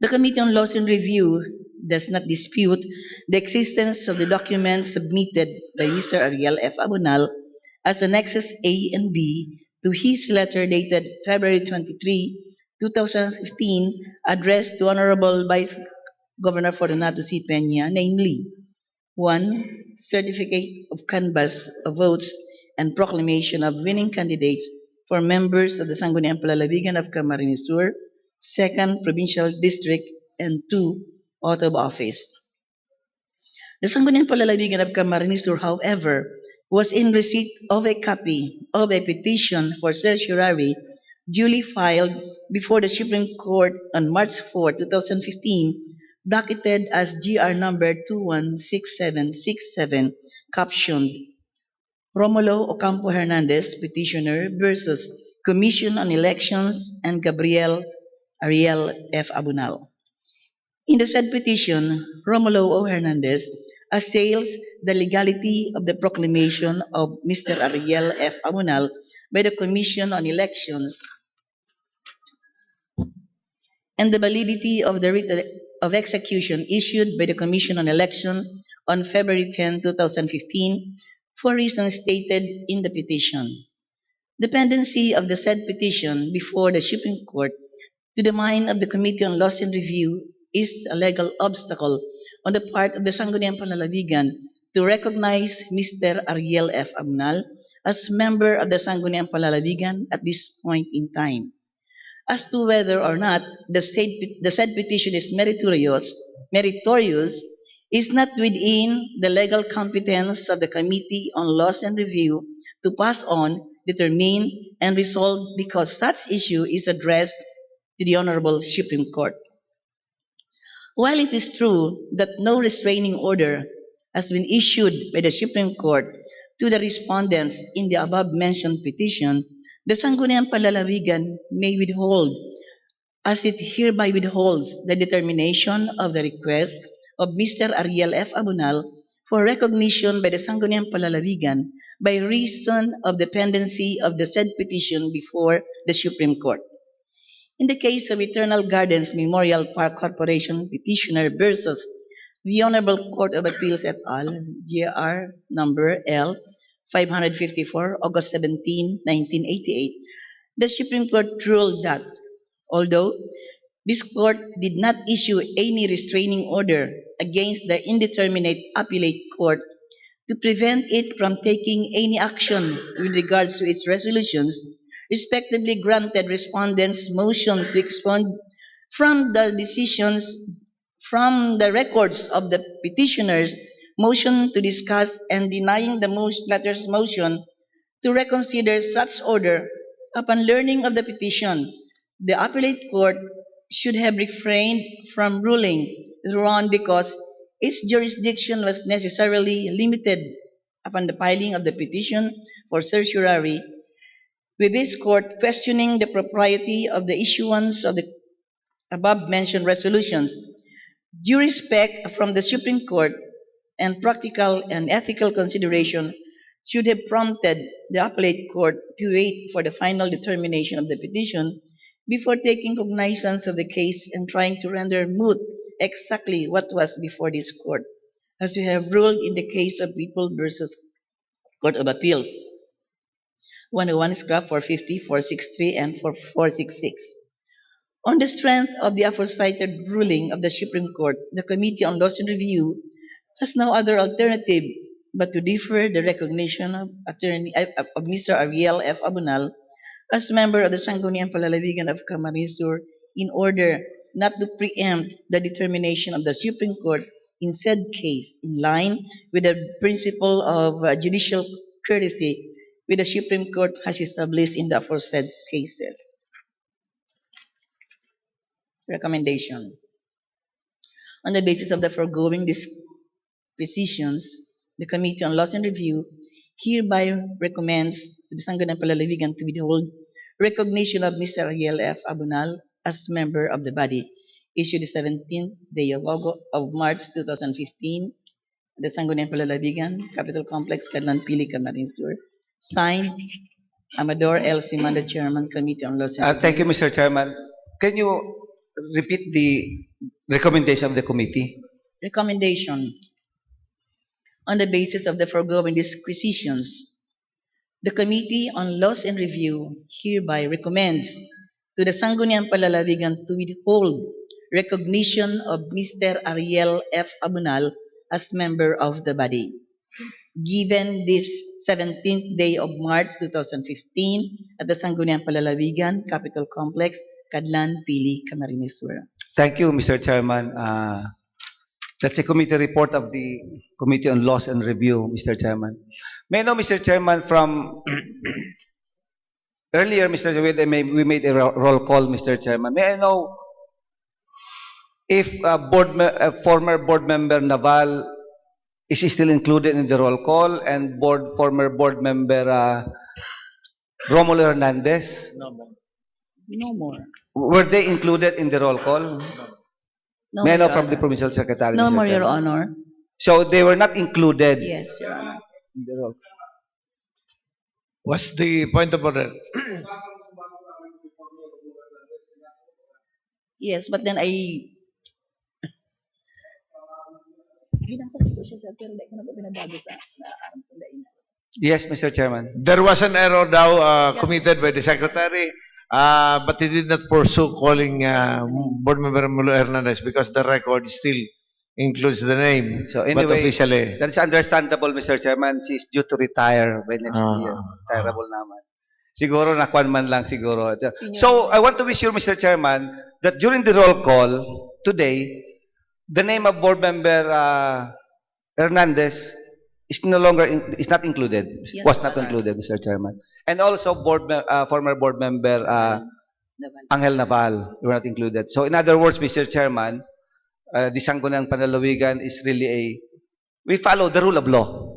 The Committee on Laws and Review does not dispute the existence of the documents submitted by Mr. Ariel F. Abunal as Annexes A and B to his letter dated February 23, 2015, addressed to Honorable Vice Governor Fortunato C. Peña, namely 1. Certificate of canvass of votes and proclamation of winning candidates for members of the Sangguniang Panlalawigan of Camarines Sur, 2nd Provincial District, and 2. Oath of office. The Sangguniang Panlalawigan of Camarines Sur, however, was in receipt of a copy of a petition for certiorari duly filed before the Supreme Court on March 4, 2015, docketed as GR number 216767, captioned Romulo Ocampo Hernandez, petitioner, versus Commission on Elections and Gabriel Ariel F. Abunal. In the said petition, Romulo O. Hernandez assails the legality of the proclamation of Mr. Ariel F. Abunal by the Commission on Elections and the validity of the writ of execution issued by the Commission on Election on February 10, 2015, for reasons stated in the petition. The pendency of the said petition before the Supreme Court, to the mind of the Committee on Laws and Review, is a legal obstacle on the part of the Sangguniang Panlalawigan to recognize Mr. Ariel F. Abunal as member of the Sangguniang Panlalawigan at this point in time. As to whether or not the said petition is meritorious is not within the legal competence of the Committee on Laws and Review to pass on, determine, and resolve, because such issue is addressed to the Honorable Supreme Court. While it is true that no restraining order has been issued by the Supreme Court to the respondents in the above-mentioned petition, the Sangguniang Panlalawigan may withhold, as it hereby withholds, the determination of the request of Mr. Ariel F. Abunal for recognition by the Sangguniang Panlalawigan by reason of the pendency of the said petition before the Supreme Court. In the case of Eternal Gardens Memorial Park Corporation petitioner versus the Honorable Court of Appeals et al., GR number L 554, August 17, 1988, the Supreme Court ruled that although this court did not issue any restraining order against the indeterminate appellate court to prevent it from taking any action with regards to its resolutions, respectively granted respondents' motion to expunge from the decisions from the records of the petitioners' motion to discuss and denying the latter's motion to reconsider such order. Upon learning of the petition, the appellate court should have refrained from ruling thereon because its jurisdiction was necessarily limited upon the filing of the petition for certiorari, with this court questioning the propriety of the issuance of the above-mentioned resolutions, Due respect from the Supreme Court and practical and ethical consideration should have prompted the appellate court to wait for the final determination of the petition before taking cognizance of the case and trying to render moot exactly what was before this court, as we have ruled in the case of People versus Court of Appeals, 101 scrap 450, 463, and 466. On the strength of the aforecited ruling of the Supreme Court, the Committee on Laws and Review has no other alternative but to defer the recognition of Mr. Ariel F. Abunal as member of the Sangguniang Palalawigan of Camarines Sur in order not to preempt the determination of the Supreme Court in said case, in line with the principle of judicial courtesy which the Supreme Court has established in the aforesaid cases. Recommendation. On the basis of the foregoing dispositions, the Committee on Laws and Review hereby recommends to the Sangguniang Palalawigan to withhold recognition of Mr. Ariel F. Abunal as member of the body, issued the 17th day of March 2015, the Sangguniang Palalawigan, Capital Complex, Cadlan Pili, Camarines Sur. Signed, Amador L. Simanda, Chairman, Committee on Laws and Review. Thank you, Mr. Chairman. Can you repeat the recommendation of the committee? Recommendation. On the basis of the foregoing disquisitions, the Committee on Laws and Review hereby recommends to the Sangguniang Palalawigan to withhold recognition of Mr. Ariel F. Abunal as member of the body, given this 17th day of March 2015 at the Sangguniang Palalawigan, Capital Complex, Cadlan, Pili, Camarines Sur. Thank you, Mr. Chairman. That's a committee report of the Committee on Laws and Review, Mr. Chairman. May I know, Mr. Chairman, from earlier, Mr. Chairman, we made a roll call, Mr. Chairman. May I know if former board member Naval is he still included in the roll call, and former board member Romulo Hernandez? No more. No more. Were they included in the roll call? No May I more, know Your from the Honor. provincial secretary? No Mr. more, Your Chairman? Honor. So they were not included Yes, Your Honor. in the roll. What's the point of order? Yes, but then I... Binasa ko siya, sir, pero hindi ko na po binabago sa naarang pundain. Yes, Mr. Chairman. There was an error now committed by the secretary, but he did not pursue calling board member Mulo Hernandez because the record still includes the name. So but anyway, officially, that is understandable, Mr. Chairman. She is due to retire by next year. Terrible naman. Siguro nakuan man lang siguro. So I want to be sure, Mr. Chairman, that during the roll call today, the name of board member Hernandez is no longer is not included. Yes, Was not Your Honor. included, Mr. Chairman. And also former board member Naval. Angel Naval were not included. So in other words, Mr. Chairman, the Sangguniang Panlalawigan is really we follow the rule of law.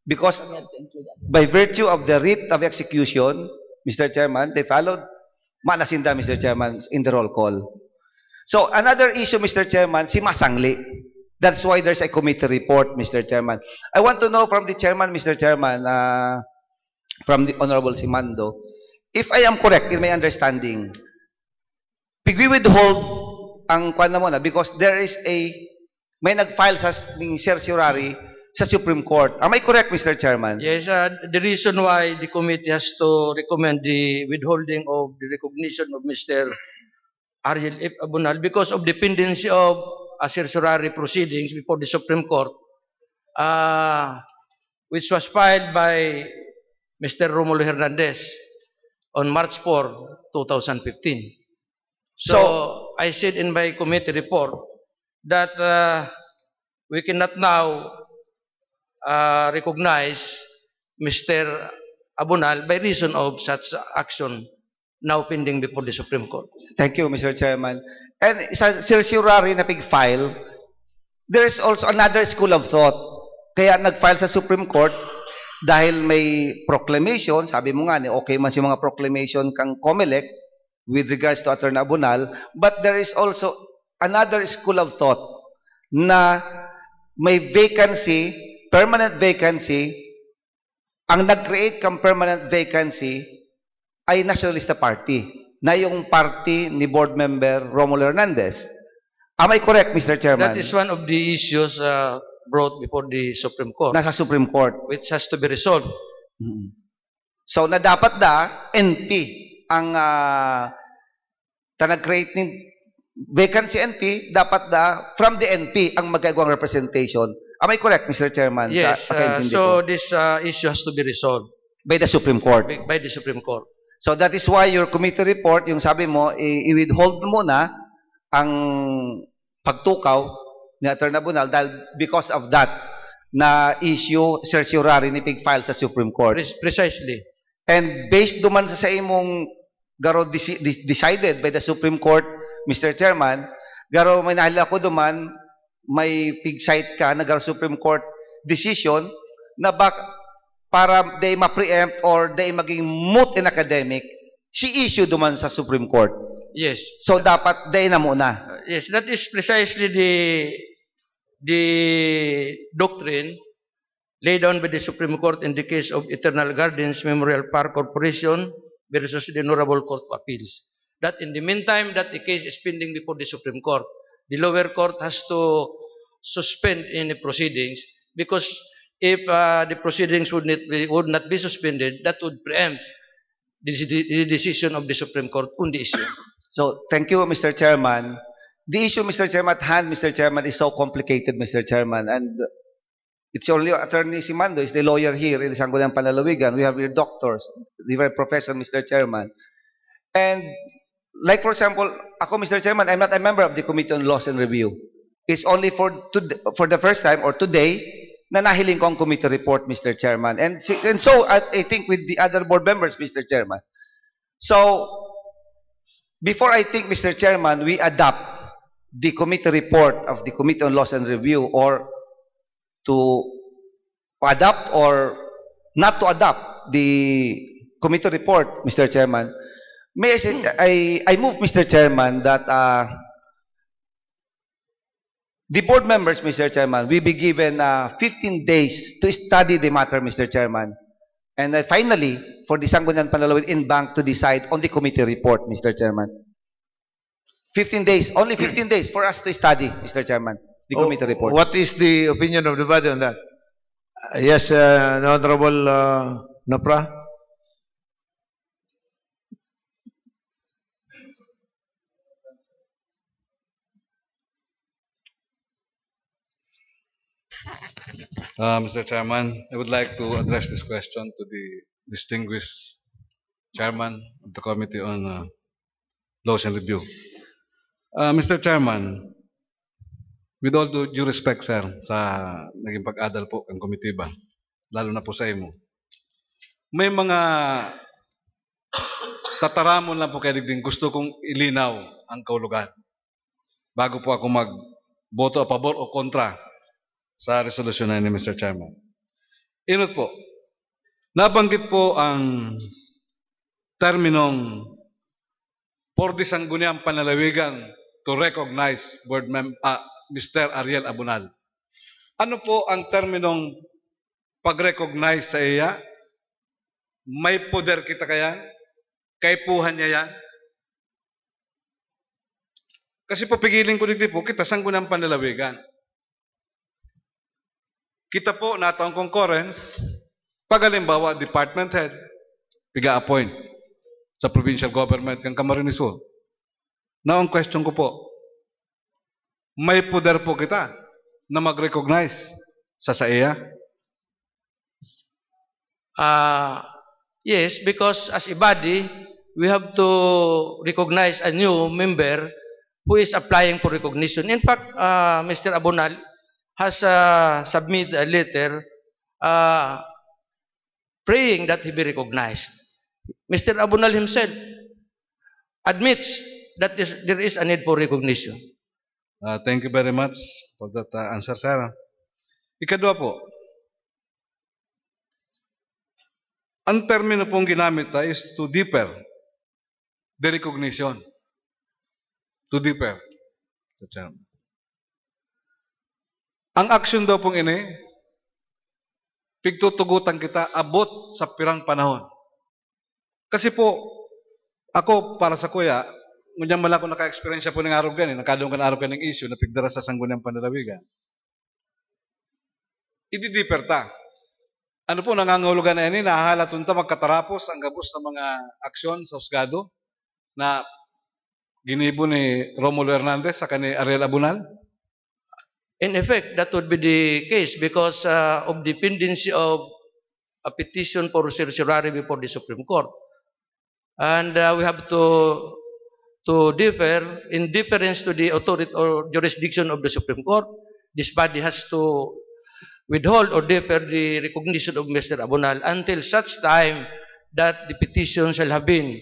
Because We have to include that. by virtue of the writ of execution, Mr. Chairman, they followed Malasinda, Mr. Chairman, in the roll call. So another issue, Mr. Chairman, si Masangli. That's why there's a committee report, Mr. Chairman. I want to know from the chairman, Mr. Chairman, from the Honorable Simando, if I am correct in my understanding, we withhold ang kwan na muna because there is may nag-file sa certiorari sa Supreme Court. Am I correct, Mr. Chairman? Yes, the reason why the committee has to recommend the withholding of the recognition of Mr. Ariel F. Abunal because of dependency of certiorari proceedings before the Supreme Court, which was filed by Mr. Romulo Hernandez on March 4, 2015. So I said in my committee report that we cannot now recognize Mr. Abunal by reason of such action now pending before the Supreme Court. Thank you, Mr. Chairman. And sa certiorari na pig-file, there's also another school of thought. Kaya nag-file sa Supreme Court dahil may proclamation, sabi mo nga, okay man si mga proclamation kang COMELEC with regards to Attorney Abunal, but there is also another school of thought na may vacancy, permanent vacancy, ang nag-create kang permanent vacancy ay Nationalista Party, na yung party ni board member Romulo Hernandez. Am I correct, Mr. Chairman? That is one of the issues brought before the Supreme Court, Nasa Supreme Court. which has to be resolved. So, na dapat NP ang nag-create ng vacancy NP, dapat from the NP ang magagawang representation. Am I correct, Mr. Chairman? Yes, Sa pagkaintindi ko? so this issue has to be resolved By the Supreme Court. by the Supreme Court. So that is why your committee report, yung sabi mo, i-withhold muna ang pagtukaw ni Atty. Abunal dahil because of that na issue certiorari ni pig-file sa Supreme Court. Precisely. And based duman sa imong garo decided by the Supreme Court, Mr. Chairman, garo may nahila ko duman, may pig-cite ka na garo Supreme Court decision na para they ma-preempt or they maging moot in academic, si issue duman sa Supreme Court. Yes. So dapat day na muna. Yes, that is precisely the doctrine laid down by the Supreme Court in the case of Eternal Gardens Memorial Park Corporation versus the Honorable Court of Appeals. That in the meantime that the case is pending before the Supreme Court, the lower court has to suspend any proceedings because if the proceedings would not be suspended, that would preempt the decision of the Supreme Court on the issue. So thank you, Mr. Chairman. The issue, Mr. Chairman, at hand, Mr. Chairman, is so complicated, Mr. Chairman, and it's only Attorney Simando is the lawyer here in the Sangguniang Panlalawigan. We have here doctors, we have professor, Mr. Chairman. And like for example, ako, Mr. Chairman, I'm not a member of the Committee on Laws and Review. It's only for the first time or today na nahiling ko ang committee report, Mr. Chairman. And so I think with the other board members, Mr. Chairman. So before I think, Mr. Chairman, we adopt the committee report of the Committee on Laws and Review or to adopt or not to adopt the committee report, Mr. Chairman, may I say, I move, Mr. Chairman, that the board members, Mr. Chairman, will be given 15 days to study the matter, Mr. Chairman. And finally, for the Sangguniang Panlalawigan in bank to decide on the committee report, Mr. Chairman. 15 days, only 15 days for us to study, Mr. Chairman, the committee report. What is the opinion of the body on that? Yes, Honorable Napra. Mr. Chairman, I would like to address this question to the distinguished Chairman of the Committee on Laws and Review. Mr. Chairman, with all due respect, sir, sa naging pag-adal po ang komitiba, lalo na po sa imo, may mga tataramon lang po kay Digding gusto kong ilinaw ang kaulugan bago po ako magboto a pabor o kontra sa resolution na ni Mr. Chairman. Inot po, nabanggit po ang terminong for the Sangguniang Panlalawigan to recognize Mr. Ariel Abunal. Ano po ang terminong pag-recognize sa iya? May poder kita kaya? Kaipuhan niya yan? Kasi po pigiling ko dito po, kita Sangguniang Panlalawigan. Kita po nataong concurrence, pag halimbawa department head, piga-appoint sa provincial government ng Camarines Sur. Now, ang question ko po, may poder po kita na mag-recognize sa SAIA? Yes, because as a body, we have to recognize a new member who is applying for recognition. In fact, Mr. Abunal has submitted a letter praying that he be recognized. Mr. Abunal himself admits that there is a need for recognition. Thank you very much for that answer, sir. Ikadwa po, ang termino pong ginamit is to deeper the recognition. To deeper. Ang aksyon daw pong ini, pigtutugutan kita abot sa pirang panahon. Kasi po, ako para sa kuya, ngunyan mala ko naka-experience po ng arog gan, nakadong kan arog ng issue na pigdara sa sangguniang panlalawigan. Ididiper ta. Ano po, nangangahulugan na ini, nahahalatun ta magkatarapos ang gabos ng mga aksyon sa husgado na ginibo ni Romulo Hernandez sa kani Ariel Abunal? In effect, that would be the case because of the pendency of a petition for certiorari before the Supreme Court. And we have to differ in deference to the authority or jurisdiction of the Supreme Court. This body has to withhold or defer the recognition of Mr. Abunal until such time that the petition shall have been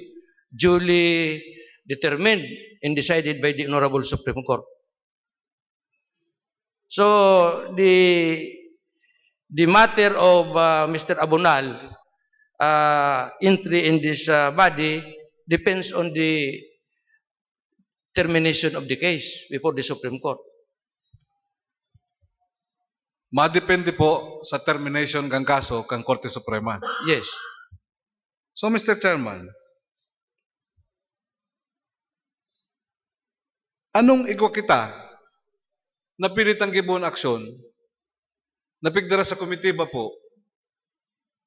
duly determined and decided by the Honorable Supreme Court. So the matter of Mr. Abunal entry in this body depends on the termination of the case before the Supreme Court. Madepende po sa termination kang kaso kang Korte Suprema. Yes. So, Mr. Chairman, anong igwa kita na pilitang gibon aksyon na pigdara sa komitiba po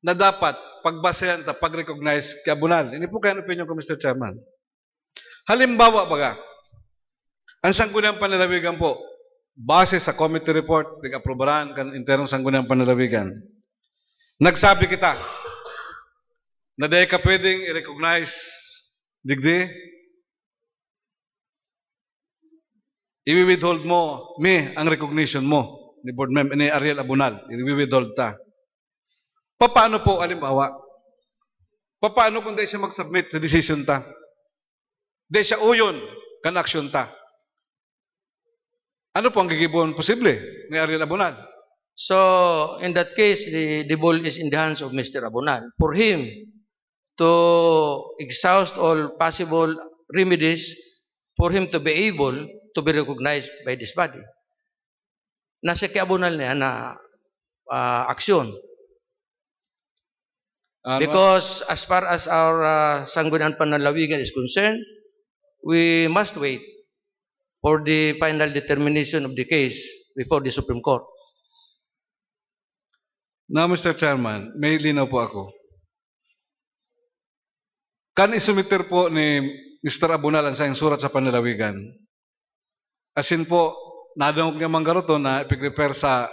na dapat pagbasehan ta pag-recognize kay Abunal? Hindi po kaya opinion ko, Mr. Chairman. Halimbawa baga, ang sangguniang panlalawigan po, base sa committee report, nag-aprobaran kan interong sangguniang panlalawigan, nagsabi kita na dahil ka pwedeng i-recognize digdi, i-withhold mo, ang recognition mo ni board member ni Ariel Abunal, i-withhold ta. Paano po, alimbawa? Paano kung di siya mag-submit sa decision ta? Di siya uyon kan action ta? Ano po ang gigibon posible ni Ariel Abunal? So, in that case, the ball is in the hands of Mr. Abunal. For him to exhaust all possible remedies for him to be able to be recognized by this body. Nasa kay Abunal niya na aksyon. Because as far as our Sangguniang Panlalawigan is concerned, we must wait for the final determination of the case before the Supreme Court. Now, Mr. Chairman, may linaw po ako. Kan isumiter po ni Mr. Abunal ang sayang surat sa panlalawigan. Asin po, nadangog niya manggaroto na ipig-repair sa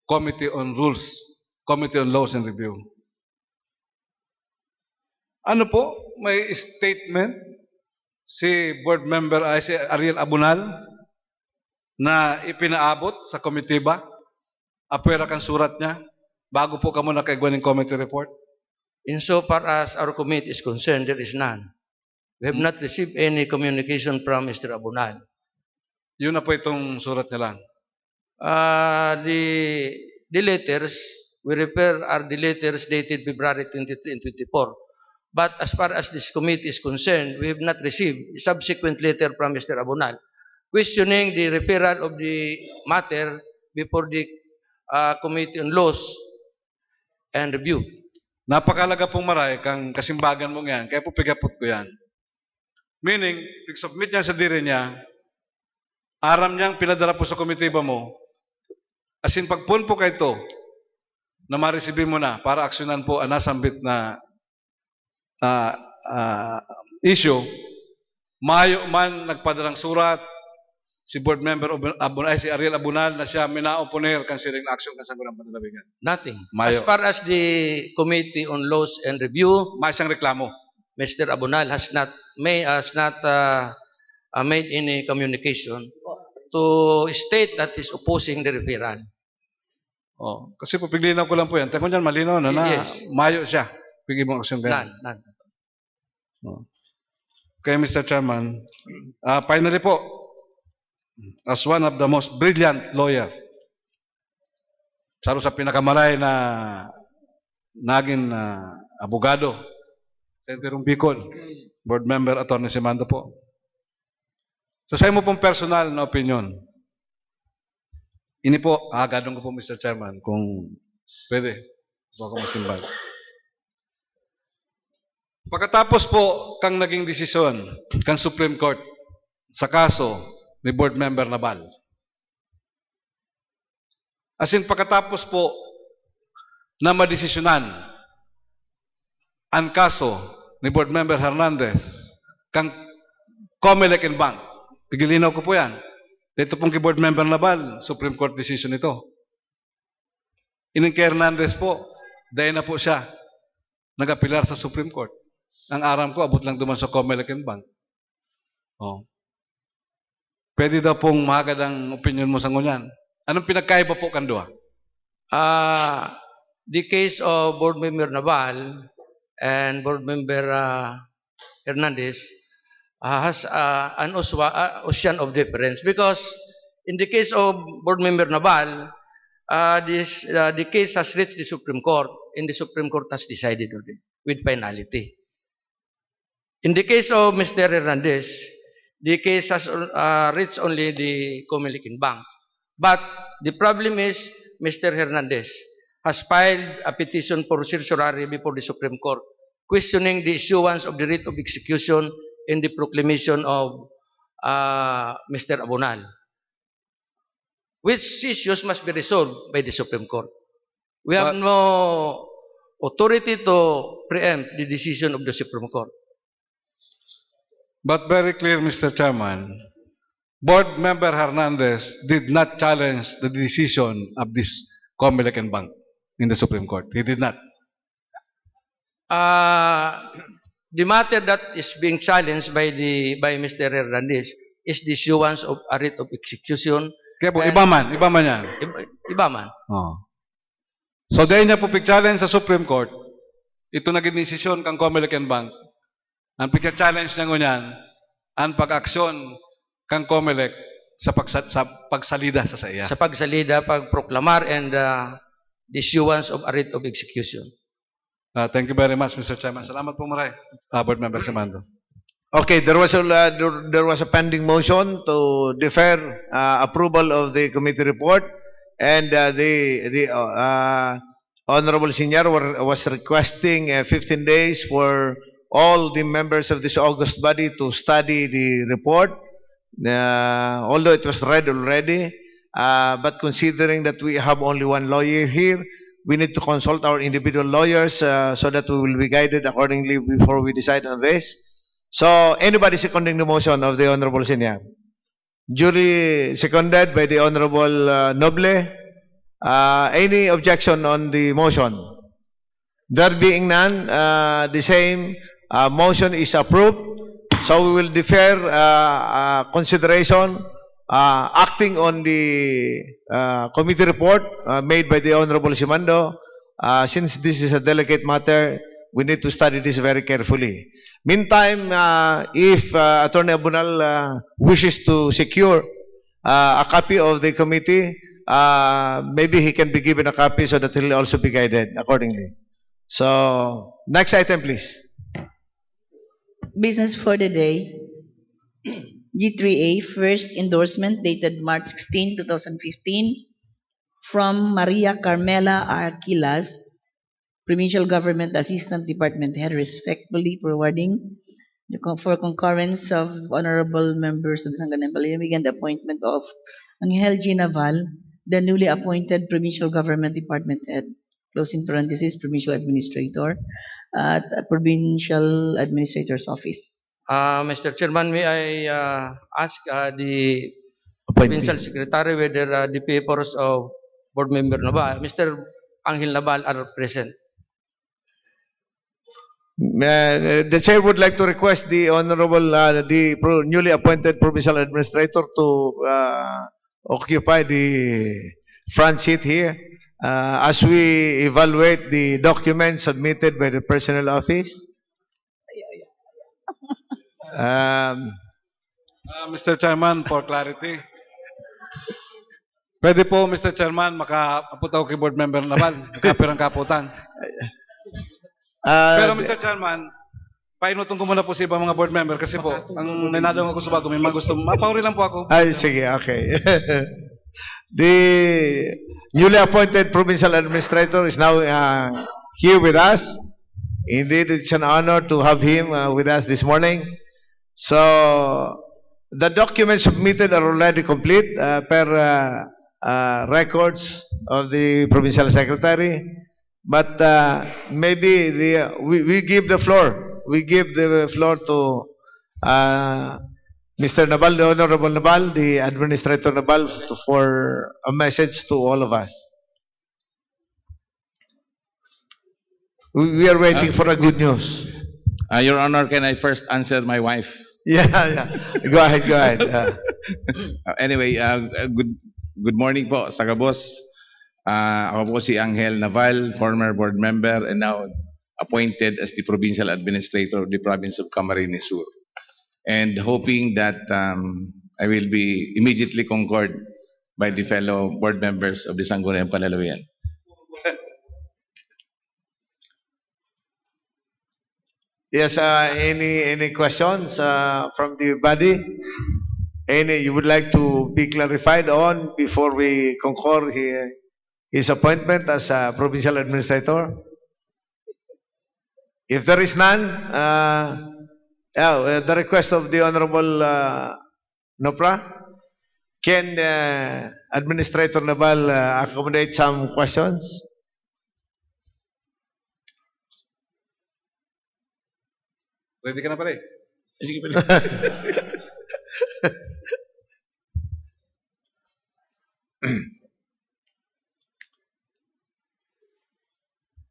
Committee on Rules, Committee on Laws and Review. Ano po? May statement si board member si Ariel Abunal na ipinaabot sa komitiba, apwera kang surat niya bago po kamo nakaigwan ng committee report? Insofar as our committee is concerned, there is none. We have not received any communication from Mr. Abunal. Yun na po itong surat niya lang. The letters we refer are the letters dated February 23 and 24. But as far as this committee is concerned, we have not received a subsequent letter from Mr. Abunal questioning the referral of the matter before the Committee on Laws and Review. Napakalaga pong maray kang kasimbagan mo yan, kaya po pigapot ko yan. Meaning, pag-submit niya sa diri niya, aram niyang pinadala po sa komitiba mo, asin pagpun po kayo ito, na ma-receive mo na para aksyonan po ang nasambit na issue, mayo man nagpadalang surat si board member si Ariel Abunal na siya minaoponer kan siring action kan Sangguniang Panlalawigan. Nothing. Mayo. As far as the Committee on Laws and Review, May siyang reklamo. Mr. Abunal has not made any communication to state that is opposing the referral. Oh, kasi po piglinaw ko lang po yan. Teko niyan malinaw na Yes. mayo siya. Pigi mong aksyon kaya. None. Oh. Okay, Mr. Chairman. Finally po, as one of the most brilliant lawyer, saro sa pinakamalay na naging abogado sa Interong Bicol, board member Atty. Simando po. So sa imo pong personal na opinion, Ini po, agadong ko po Mr. Chairman kung pwede po ako masimbag. Pagkatapos po kang naging desisyon kang Supreme Court sa kaso ni Board Member Nabal. As in, pagkatapos po na madesisyonan ang kaso ni Board Member Hernandez kang Comelec and Bank. Pigilinaw ko po yan. Dito pong kay Board Member Nabal, Supreme Court decision ito. Ining kay Hernandez po, dahil na po siya nag-apilar sa Supreme Court. Ang aram ko, abot lang duman sa Comelec and Bank. Oh. Pwede daw pong mahagad ang opinion mo sa ngunyan. Anong pinagkaiba po kandua? The case of Board Member Naval and Board Member Hernandez has an ocean of difference because in the case of Board Member Naval, the case has reached the Supreme Court and the Supreme Court has decided already with finality. In the case of Mr. Hernandez, the case has reached only the Comelec and Bank. But the problem is Mr. Hernandez has filed a petition for certiorari before the Supreme Court questioning the issuance of the writ of execution in the proclamation of Mr. Abonal, which issues must be resolved by the Supreme Court. We have no authority to preempt the decision of the Supreme Court. But very clear, Mr. Chairman, Board Member Hernandez did not challenge the decision of this Comelec and Bank in the Supreme Court. He did not. The matter that is being challenged by Mr. Hernandez is the issuance of a writ of execution. Kaya po, And- iba man yan. Iba man. Oh. So, dahil niya po pig-challenge sa Supreme Court, ito naging desisyon kang Comelec and Bank. Ang pig-challenge niya ngunyan, ang pag-aksyon kang Comelec sa pagsalida sa iya. Sa pagsalida, pagproklamar, and the issuance of a writ of execution. Thank you very much, Mr. Chairman. Salamat po maray, Board Member Simando. Okay, there was a pending motion to defer approval of the committee report, and the Honorable Senior was requesting 15 days for all the members of this august body to study the report, although it was read already, but considering that we have only one lawyer here, we need to consult our individual lawyers so that we will be guided accordingly before we decide on this. So, anybody seconding the motion of the Honorable Senior? Duly seconded by the Honorable Noble. Any objection on the motion? There being none, the same motion is approved. So we will defer consideration acting on the committee report made by the Honorable Simando. Since this is a delicate matter, we need to study this very carefully. Meantime, if Attorney Abunal wishes to secure a copy of the committee, maybe he can be given a copy so that he'll also be guided accordingly. So, next item, please. Business for the day. G3A, first endorsement dated March 16, 2015, from Maria Carmela Arquilas, Provincial Government Assistant Department Head, respectfully forwarding for concurrence of honorable members of Sangguniang Palimig and the appointment of Angel G. Naval, the newly appointed Provincial Government Department Head, closing parenthesis, Provincial Administrator, at Provincial Administrator's Office. Mr. Chairman, may I ask the Provincial Secretary whether the papers of Board Member Naval, Mr. Angel Naval, are present? The chair would like to request the honorable, newly appointed provincial administrator to occupy the front seat here as we evaluate the documents submitted by the personnel office. Mr. Chairman, for clarity. Pwede po, Mr. Chairman, makaaputaw kay Board Member Naval. Kapirang kaputan. Pero Mr. Chairman, painutong ko muna po sa ibang mga board member kasi po, ang nanadong ako sa bago, may mga gusto, mapauri lang po ako. Ay, sige, okay. The newly appointed provincial administrator is now here with us. Indeed, it's an honor to have him with us this morning. So, the documents submitted are already complete per records of the provincial secretary. But maybe we give the floor. We give the floor to Mr. Nabal, the Honorable Nabal, the Administrator Nabal, for a message to all of us. We are waiting for a good news. Your Honor, can I first answer my wife? Yeah, yeah. Go ahead, go ahead. Anyway, good morning po, Sagabos. Ako po si Angel Naval, former board member and now appointed as the Provincial Administrator of the Province of Camarines Sur. And hoping that I will be immediately concurred by the fellow board members of the Sangguniang Panlalawigan. Yes, any questions from the body? Any you would like to be clarified on before we concur his appointment as provincial administrator? If there is none, the request of the Honorable Nopra, can Administrator Naval accommodate some questions? Ready ka na pala eh. Sige pala.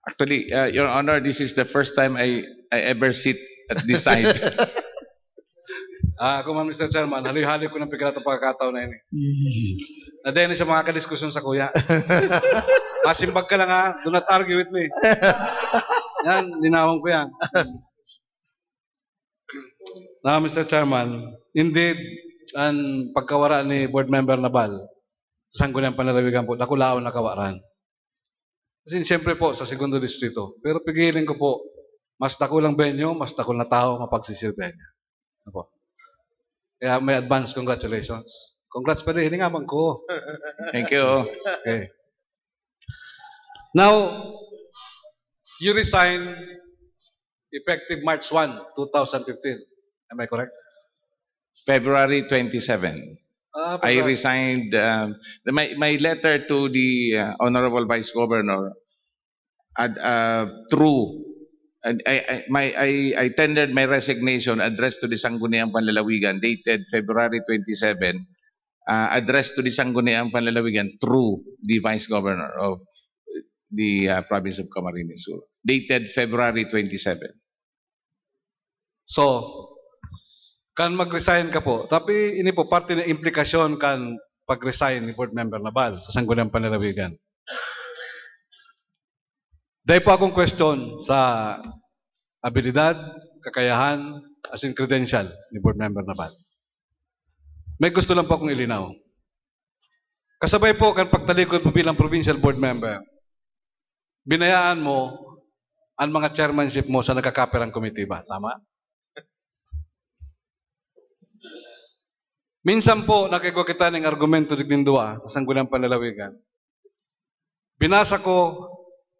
Actually, Your Honor, this is the first time I ever sit at this side. Ako man, Mr. Chairman, haloy-haloy ko ng pigat ang pagkakataon na yun eh. Nadeni sa mga kadiskusyon sa kuya. Masimbag ka lang ha, do not argue with me. Yan, linawang ko yan. Now, Mr. Chairman, indeed, ang pagkawara ni Board Member Nabal sa Sangguniang Panlalawigan po, nakulaon na kawaran. Kasi siyempre po, sa segundo distrito. Pero pigilin ko po, mas dakulang benyo, mas dakul na tao mapagsisilbihan niya. Ano po? Kaya may advance congratulations. Congrats pa rin, hiningaman ko. Thank you. Okay. Now, you resign effective March 1, 2015. Am I correct? February 27. I resigned. My letter to the Honorable Vice Governor, I tendered my resignation addressed to the Sangguniang Panlalawigan, dated February 27, addressed to the Sangguniang Panlalawigan through the Vice Governor of the province of Camarines Sur, dated February 27. So, kan mag-resign ka po, tapi ini po parte ng implikasyon kan pag-resign ni Board Member Nabal sa Sangguniang Panlalawigan. Dahil po akong question sa abilidad, kakayahan, as in credential ni Board Member Nabal. May gusto lang po akong ilinaw. Kasabay po kan pagtalikod mo bilang provincial board member, binayaan mo ang mga chairmanship mo sa nagkakaperang committee ba? Tama? Minsan po, nakikwa kita ng argumento ng Nindua sa Sangguniang Panlalawigan. Binasa ko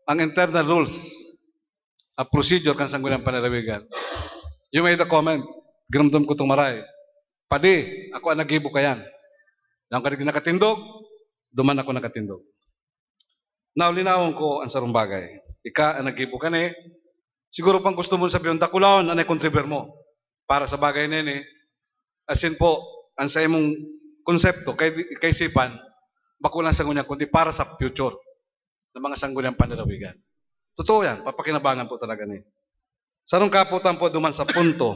ang internal rules a procedure kan Sangguniang Panlalawigan. You made a comment, ginamdam ko itong maray. Padi, ako ang nagibo ka yan. Nang kanig nakatindog, duman ako nakatindog. Now, linawon ko ang sarong bagay. Ika ang nagibo ka ni, siguro pang gusto mo sabihin, dakulaon, anay contributor mo. Para sa bagay na yun as in po, ang sa imong konsepto, kay sipan, bakulang Sangguniang, kundi para sa future ng mga Sangguniang Panlalawigan. Totoo yan, papakinabangan po talaga ni. Sarong kaputan po duman sa punto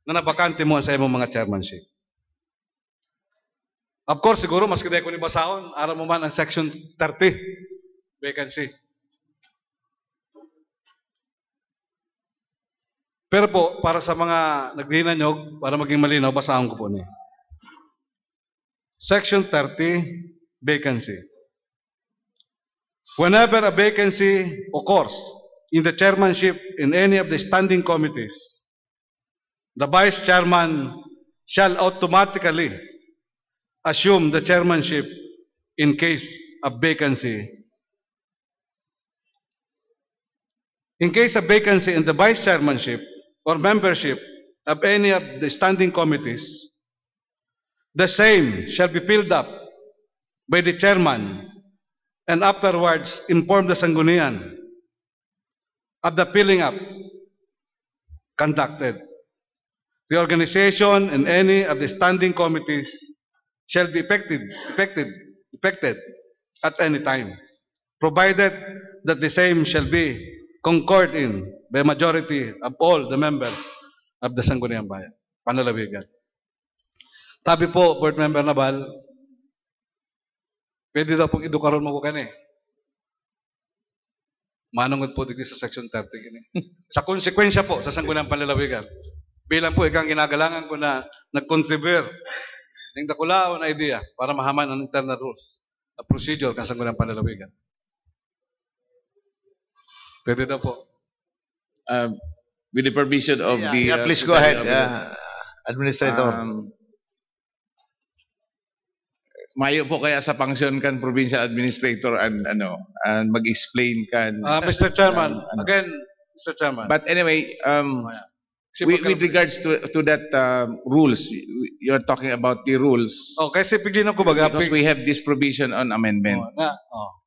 na nabakante mo sa imong mga chairmanship. Of course, siguro, mas kaya ko ni basahon, aram mo man ang section 30, vacancy. Pero po, para sa mga nagdihinanyog, para maging malinaw, basahon ko po niya. Section 30, vacancy. Whenever a vacancy occurs in the chairmanship in any of the standing committees, the vice chairman shall automatically assume the chairmanship in case of vacancy. In case of vacancy in the vice chairmanship or membership of any of the standing committees, the same shall be filled up by the chairman and afterwards inform the Sangguniang of the filling up conducted. The organization and any of the standing committees shall be effected at any time, provided that the same shall be concurred in by a majority of all the members of the Sangguniang Bayan, Panlalawigan. Sabi po, Board Member Nabal, pwede daw pong edukaron mo ko kani. Manungod po dito sa Section 30 kini. Sa konsekwensya po sa Sangguniang Panlalawigan, bilang po ikang ginagalangan ko na nag-contribute ng dakulaon na idea para mahaman ang internal rules at procedure ng Sangguniang Panlalawigan. Pwede daw po. With the permission of the... please go ahead, Administrator. Mayo po kaya sa function kan provincial administrator and mag-explain kan. Mr. Chairman, again, Mr. Chairman. But anyway, with regards to that rules, you're talking about the rules. Oh, kasi pigilan ko baga. Because we have this provision on amendment.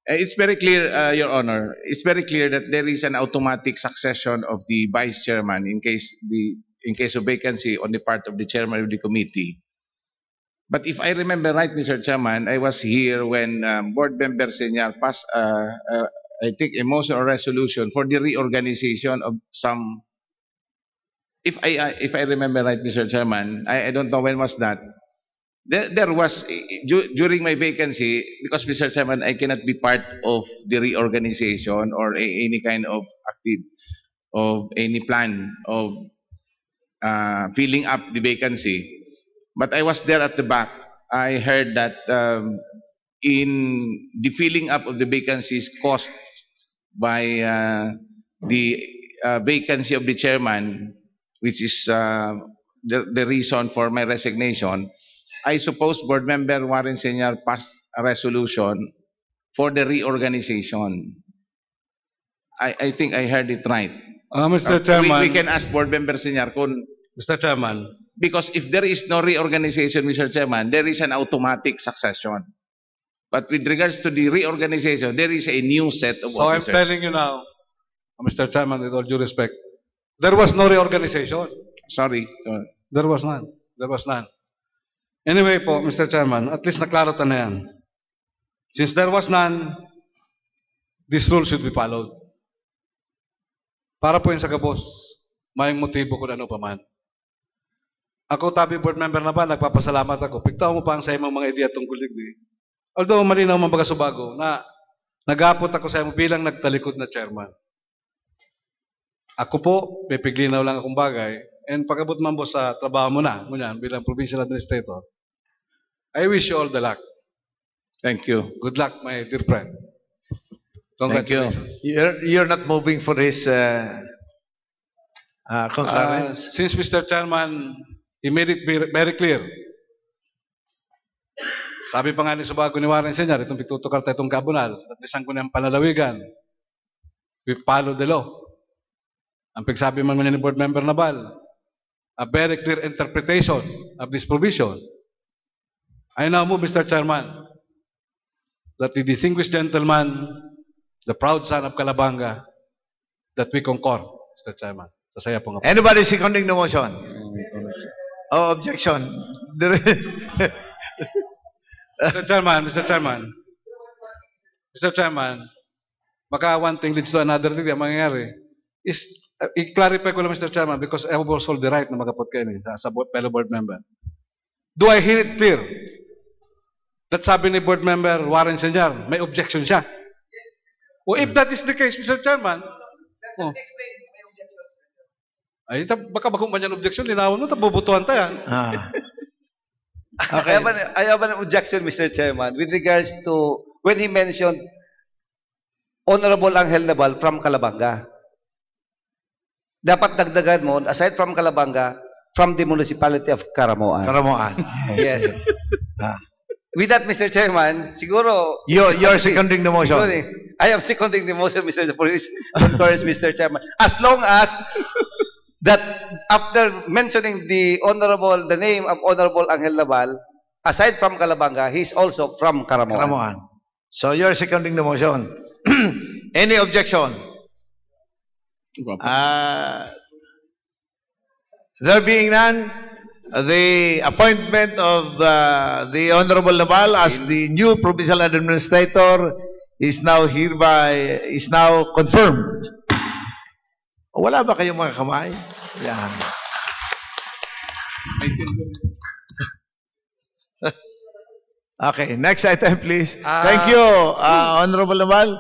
It's very clear, Your Honor. It's very clear that there is an automatic succession of the vice chairman in case of vacancy on the part of the chairman of the committee. But if I remember right, Mr. Chairman, I was here when Board Member Senyar passed, I think, a motion or resolution for the reorganization of some. If I remember right, Mr. Chairman, I don't know when was that. There was during my vacancy, because Mr. Chairman, I cannot be part of the reorganization or any kind of any plan of filling up the vacancy. But I was there at the back. I heard that in the filling up of the vacancies caused by the vacancy of the chairman, which is the reason for my resignation, I suppose Board Member Warren Senyar passed a resolution for the reorganization. I think I heard it right. Mr. Chairman. We can ask Board Member Senyar kung... Mr. Chairman. Because if there is no reorganization, Mr. Chairman, there is an automatic succession. But with regards to the reorganization, there is a new set of officers. So I'm telling you now, Mr. Chairman, with all due respect, there was no reorganization. Sorry. There was none. There was none. Anyway po, Mr. Chairman, at least naklarota na yan. Since there was none, this rule should be followed. Para po yun sa kabos, may motibo kung ano pa man. Ako, tabi board member na ba, nagpapasalamat ako. Pigtaw mo pa ang sa imong mga ideya tungkol digdi. Although malinaw man baga subago na nagapot ako sa imo bilang nagtalikod na chairman. Ako po, pipiglinaw lang akong bagay, and pagabot man po sa trabaho mo na, bilang provincial administrator, I wish you all the luck. Thank you. Good luck, my dear friend. Congratulations. You're not moving for his concurrence? Since Mr. Chairman, he made it very clear. Sabi pa nga ni Subago ni Warren Senyar, itong pitutukar tayo itong kabunal, at isang ko niyang panlalawigan, we follow the law. Ang pagsabi man ni Board Member Nabal, a very clear interpretation of this provision. I now move, Mr. Chairman, that the distinguished gentleman, the proud son of Calabanga, that we concur, Mr. Chairman. Sasaya po nga po. Anybody seconding the motion? Oh, objection. Mr. Chairman, baka one thing leads to another thing ang mangyayari is, i-clarify ko lang, Mr. Chairman, because I have also the right na magapot kayo sa fellow board member. Do I hear it clear that sabi ni board member Warren Senyar, may objection siya? O if that is the case, Mr. Chairman, ay, baka bagong manyan objection, linawin mo, bubutuhan tayo. Okay. I have an objection, Mr. Chairman, with regards to when he mentioned Honorable Angel Nabal from Calabanga. Dapat dagdagan mo, aside from Calabanga, from the municipality of Caramoan. Caramoan. Yes. With that, Mr. Chairman, siguro... You're seconding the motion. I am seconding the motion, Mr. Police, concurrence, Mr. Chairman. As long as that after mentioning the name of Honorable Angel Naval, aside from Calabanga, he's also from Caramoan. Karamoan. So you're seconding the motion. Any objection? There being none, the appointment of the Honorable Naval as the new provincial administrator is now confirmed. Wala ba kayong mga kamay? Yan. Okay, next item please. Thank you, Honorable Naval.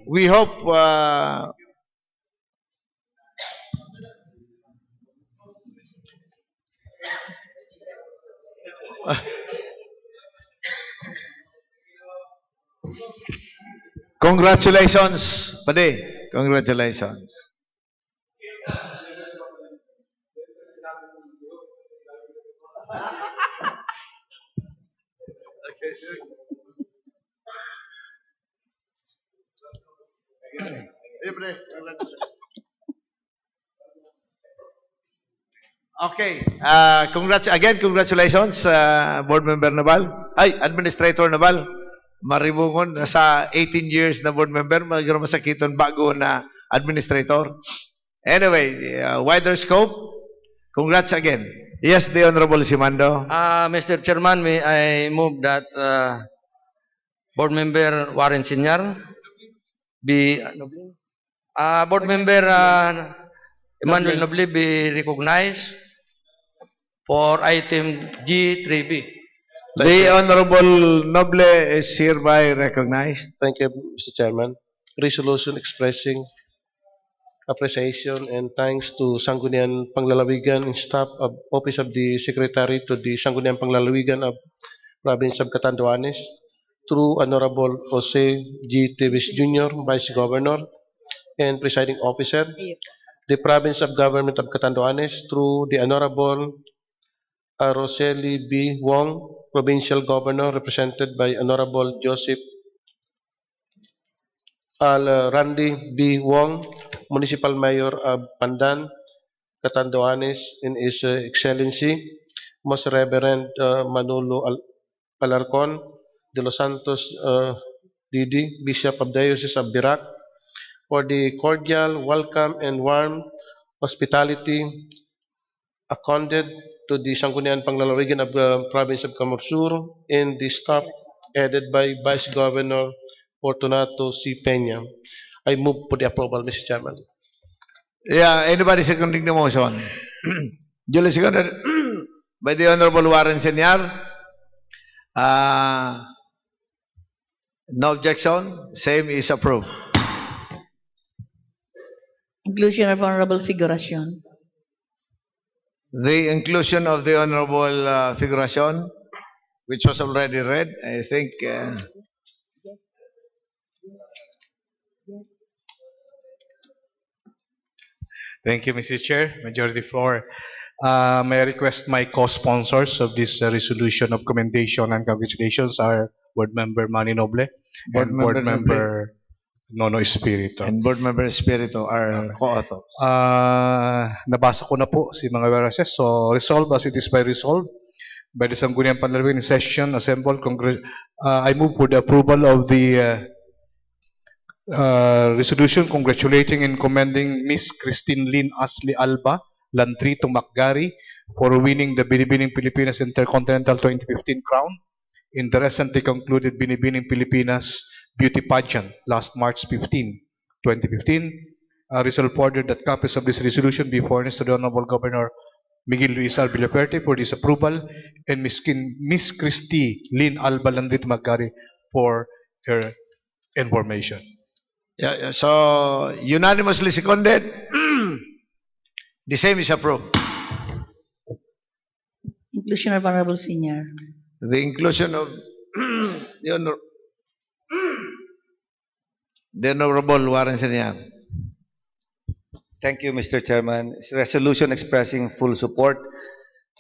We hope congratulations, Pade. Congratulations. Okay. Congratulations, Board Member Naval. Ay, Administrator Naval. Maribungon, sa 18 years na board member, magkaroon masakiton bago na administrator. Anyway, wider scope. Congrats again. Yes, the Honorable Simando. Mr. Chairman, may I move that Board Member Warren Senior be Board Member Emmanuel Noble be recognized for item G3B. The Honorable Noble is hereby recognized. Thank you, Mr. Chairman. Resolution expressing appreciation and thanks to Sangguniang Panglalawigan and staff of Office of the Secretary to the Sangguniang Panglalawigan of Province of Catanduanes through Honorable Jose G. Teves Jr., Vice Governor and Presiding Officer, the Province of Government of Catanduanes through the Honorable Rosely B. Wong, Provincial Governor, represented by Honorable Joseph Randy B. Wong, Municipal Mayor of Pandan, Catanduanes, in His Excellency, Most Reverend Manolo Alarcon de los Santos Didi, Bishop of Diocese of Birac, for the cordial welcome and warm hospitality accorded to the Sangguniang Panglalawigan of the Province of Camarsul and the staff headed by Vice Governor Fortunato C. Peña. I move for the approval, Mr. Chairman. Yeah, anybody seconding the motion? Duly seconded by the Honorable Warren Senior. No objection. Same is approved. Inclusion of Honorable Figuracion. The inclusion of the Honorable Figuracion, which was already read, I think. Thank you, Mr. Chair. Majority floor. May I request my co-sponsors of this resolution of commendation and congratulations are Board Member Manny Noble and Board Member Nono Espiritu. And Board Member Espiritu are co-authors. Nabasa ko na po si mga whereases. So, resolved as it is by resolved by the Sangguniang Panlalawigan session assembled. I move for the approval of the resolution congratulating and commending Miss Christine Lynn Ashley Alba Landrito Macgary for winning the Binibining Pilipinas Intercontinental 2015 crown in the recently concluded Binibining Pilipinas Beauty Pageant last March 15, 2015. Resolved ordered that copies of this resolution be furnished to the Honorable Governor Miguel Luis Al Villaperte for this approval and Miss Christy Lynn Alba Landrito Macgary for her information. Yeah, so unanimously seconded. The same is approved. Inclusion of Honorable Senior. The inclusion of the Honorable Warren Senior. Thank you, Mr. Chairman. It's a resolution expressing full support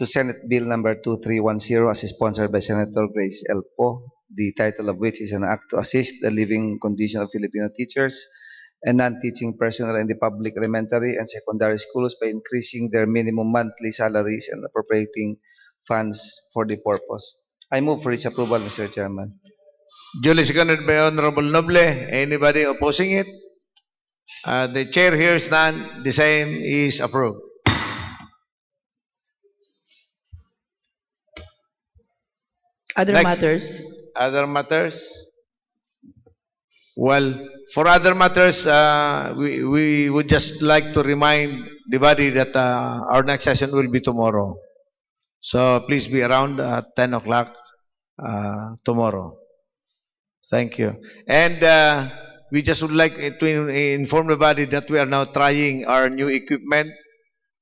to Senate Bill number 2310 as sponsored by Senator Grace L. Poe, the title of which is an act to assist the living condition of Filipino teachers and non-teaching personnel in the public elementary and secondary schools by increasing their minimum monthly salaries and appropriating funds for the purpose. I move for its approval, Mr. Chairman. Duly seconded by Honorable Noble. Anybody opposing it? The chair hears none. The same is approved. Other Next. matters. Other matters? Well, for other matters, we would just like to remind the body that our next session will be tomorrow. So please be around at 10 o'clock tomorrow. Thank you. And we just would like to inform the body that we are now trying our new equipment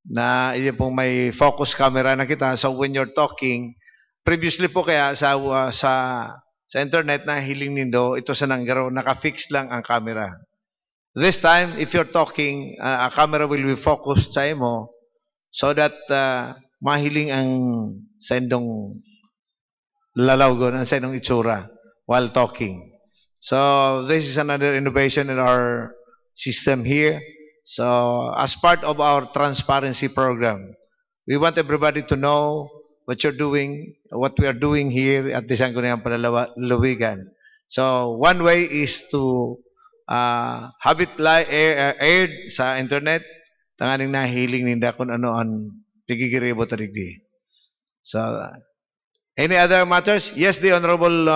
na yun pong may focus camera na kita. So when you're talking, previously po kaya sa internet na hiling nindo, ito sa nanggaro, naka-fix lang ang camera. This time, if you're talking, a camera will be focused sa imo so that mahiling ang sendong lalawgon, ang sendong itsura while talking. So this is another innovation in our system here. So as part of our transparency program, we want everybody to know what you're doing, what we are doing here at the Sangguniang Panlalawigan. So one way is to have it aired sa internet, tanganing nahiling ninda kung ano ang pigigiribo tarigdi. So any other matters? Yes, the Honorable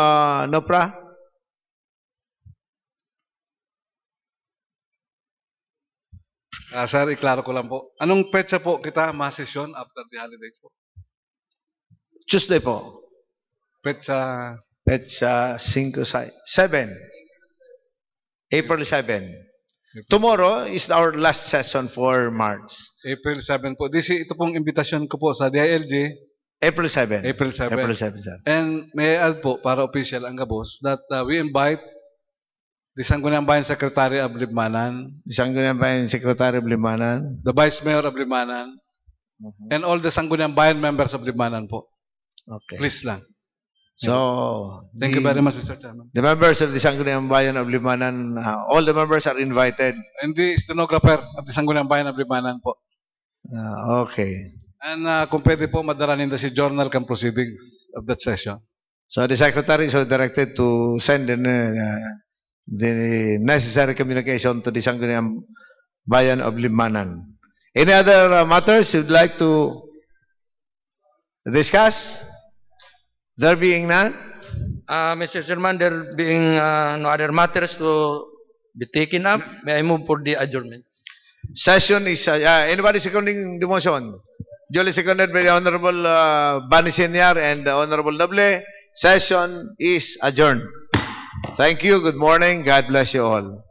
Nopra. Sir, iklaro ko lang po. Anong petsa po kita masesyon after the holidays po? Tuesday po. Petsa Petsa 7. April 7. Tomorrow is our last session for March. April 7 po. Ito pong invitasyon ko po sa DILG. April 7. April 7. April 7, sir. And may I add po, para official ang gabos, that we invite the Sangguniang Bayan Secretary of Libmanan, The Sangguniang Bayan Secretary of Limanan, the Vice Mayor of Libmanan, and all the Sangguniang Bayan members of Libmanan po. Okay. Please lang. So, Thank you very much, Mr. Chairman. The members of the Sangguniang Bayan of Limanan, all the members are invited. And the stenographer of the Sangguniang Bayan of Libmanan po. Okay. And kung pwede po, madala ninda si journal and proceedings of that session. So the secretary is directed to send the necessary communication to the Sangguniang Bayan of Limanan. Any other matters you'd like to discuss? There being none? Mr. Chairman, there being no other matters to be taken up, may I move for the adjournment? Session is, anybody seconding the motion? Duly seconded by the Honorable Bani Senior and the Honorable Noble. Session is adjourned. Thank you. Good morning. God bless you all.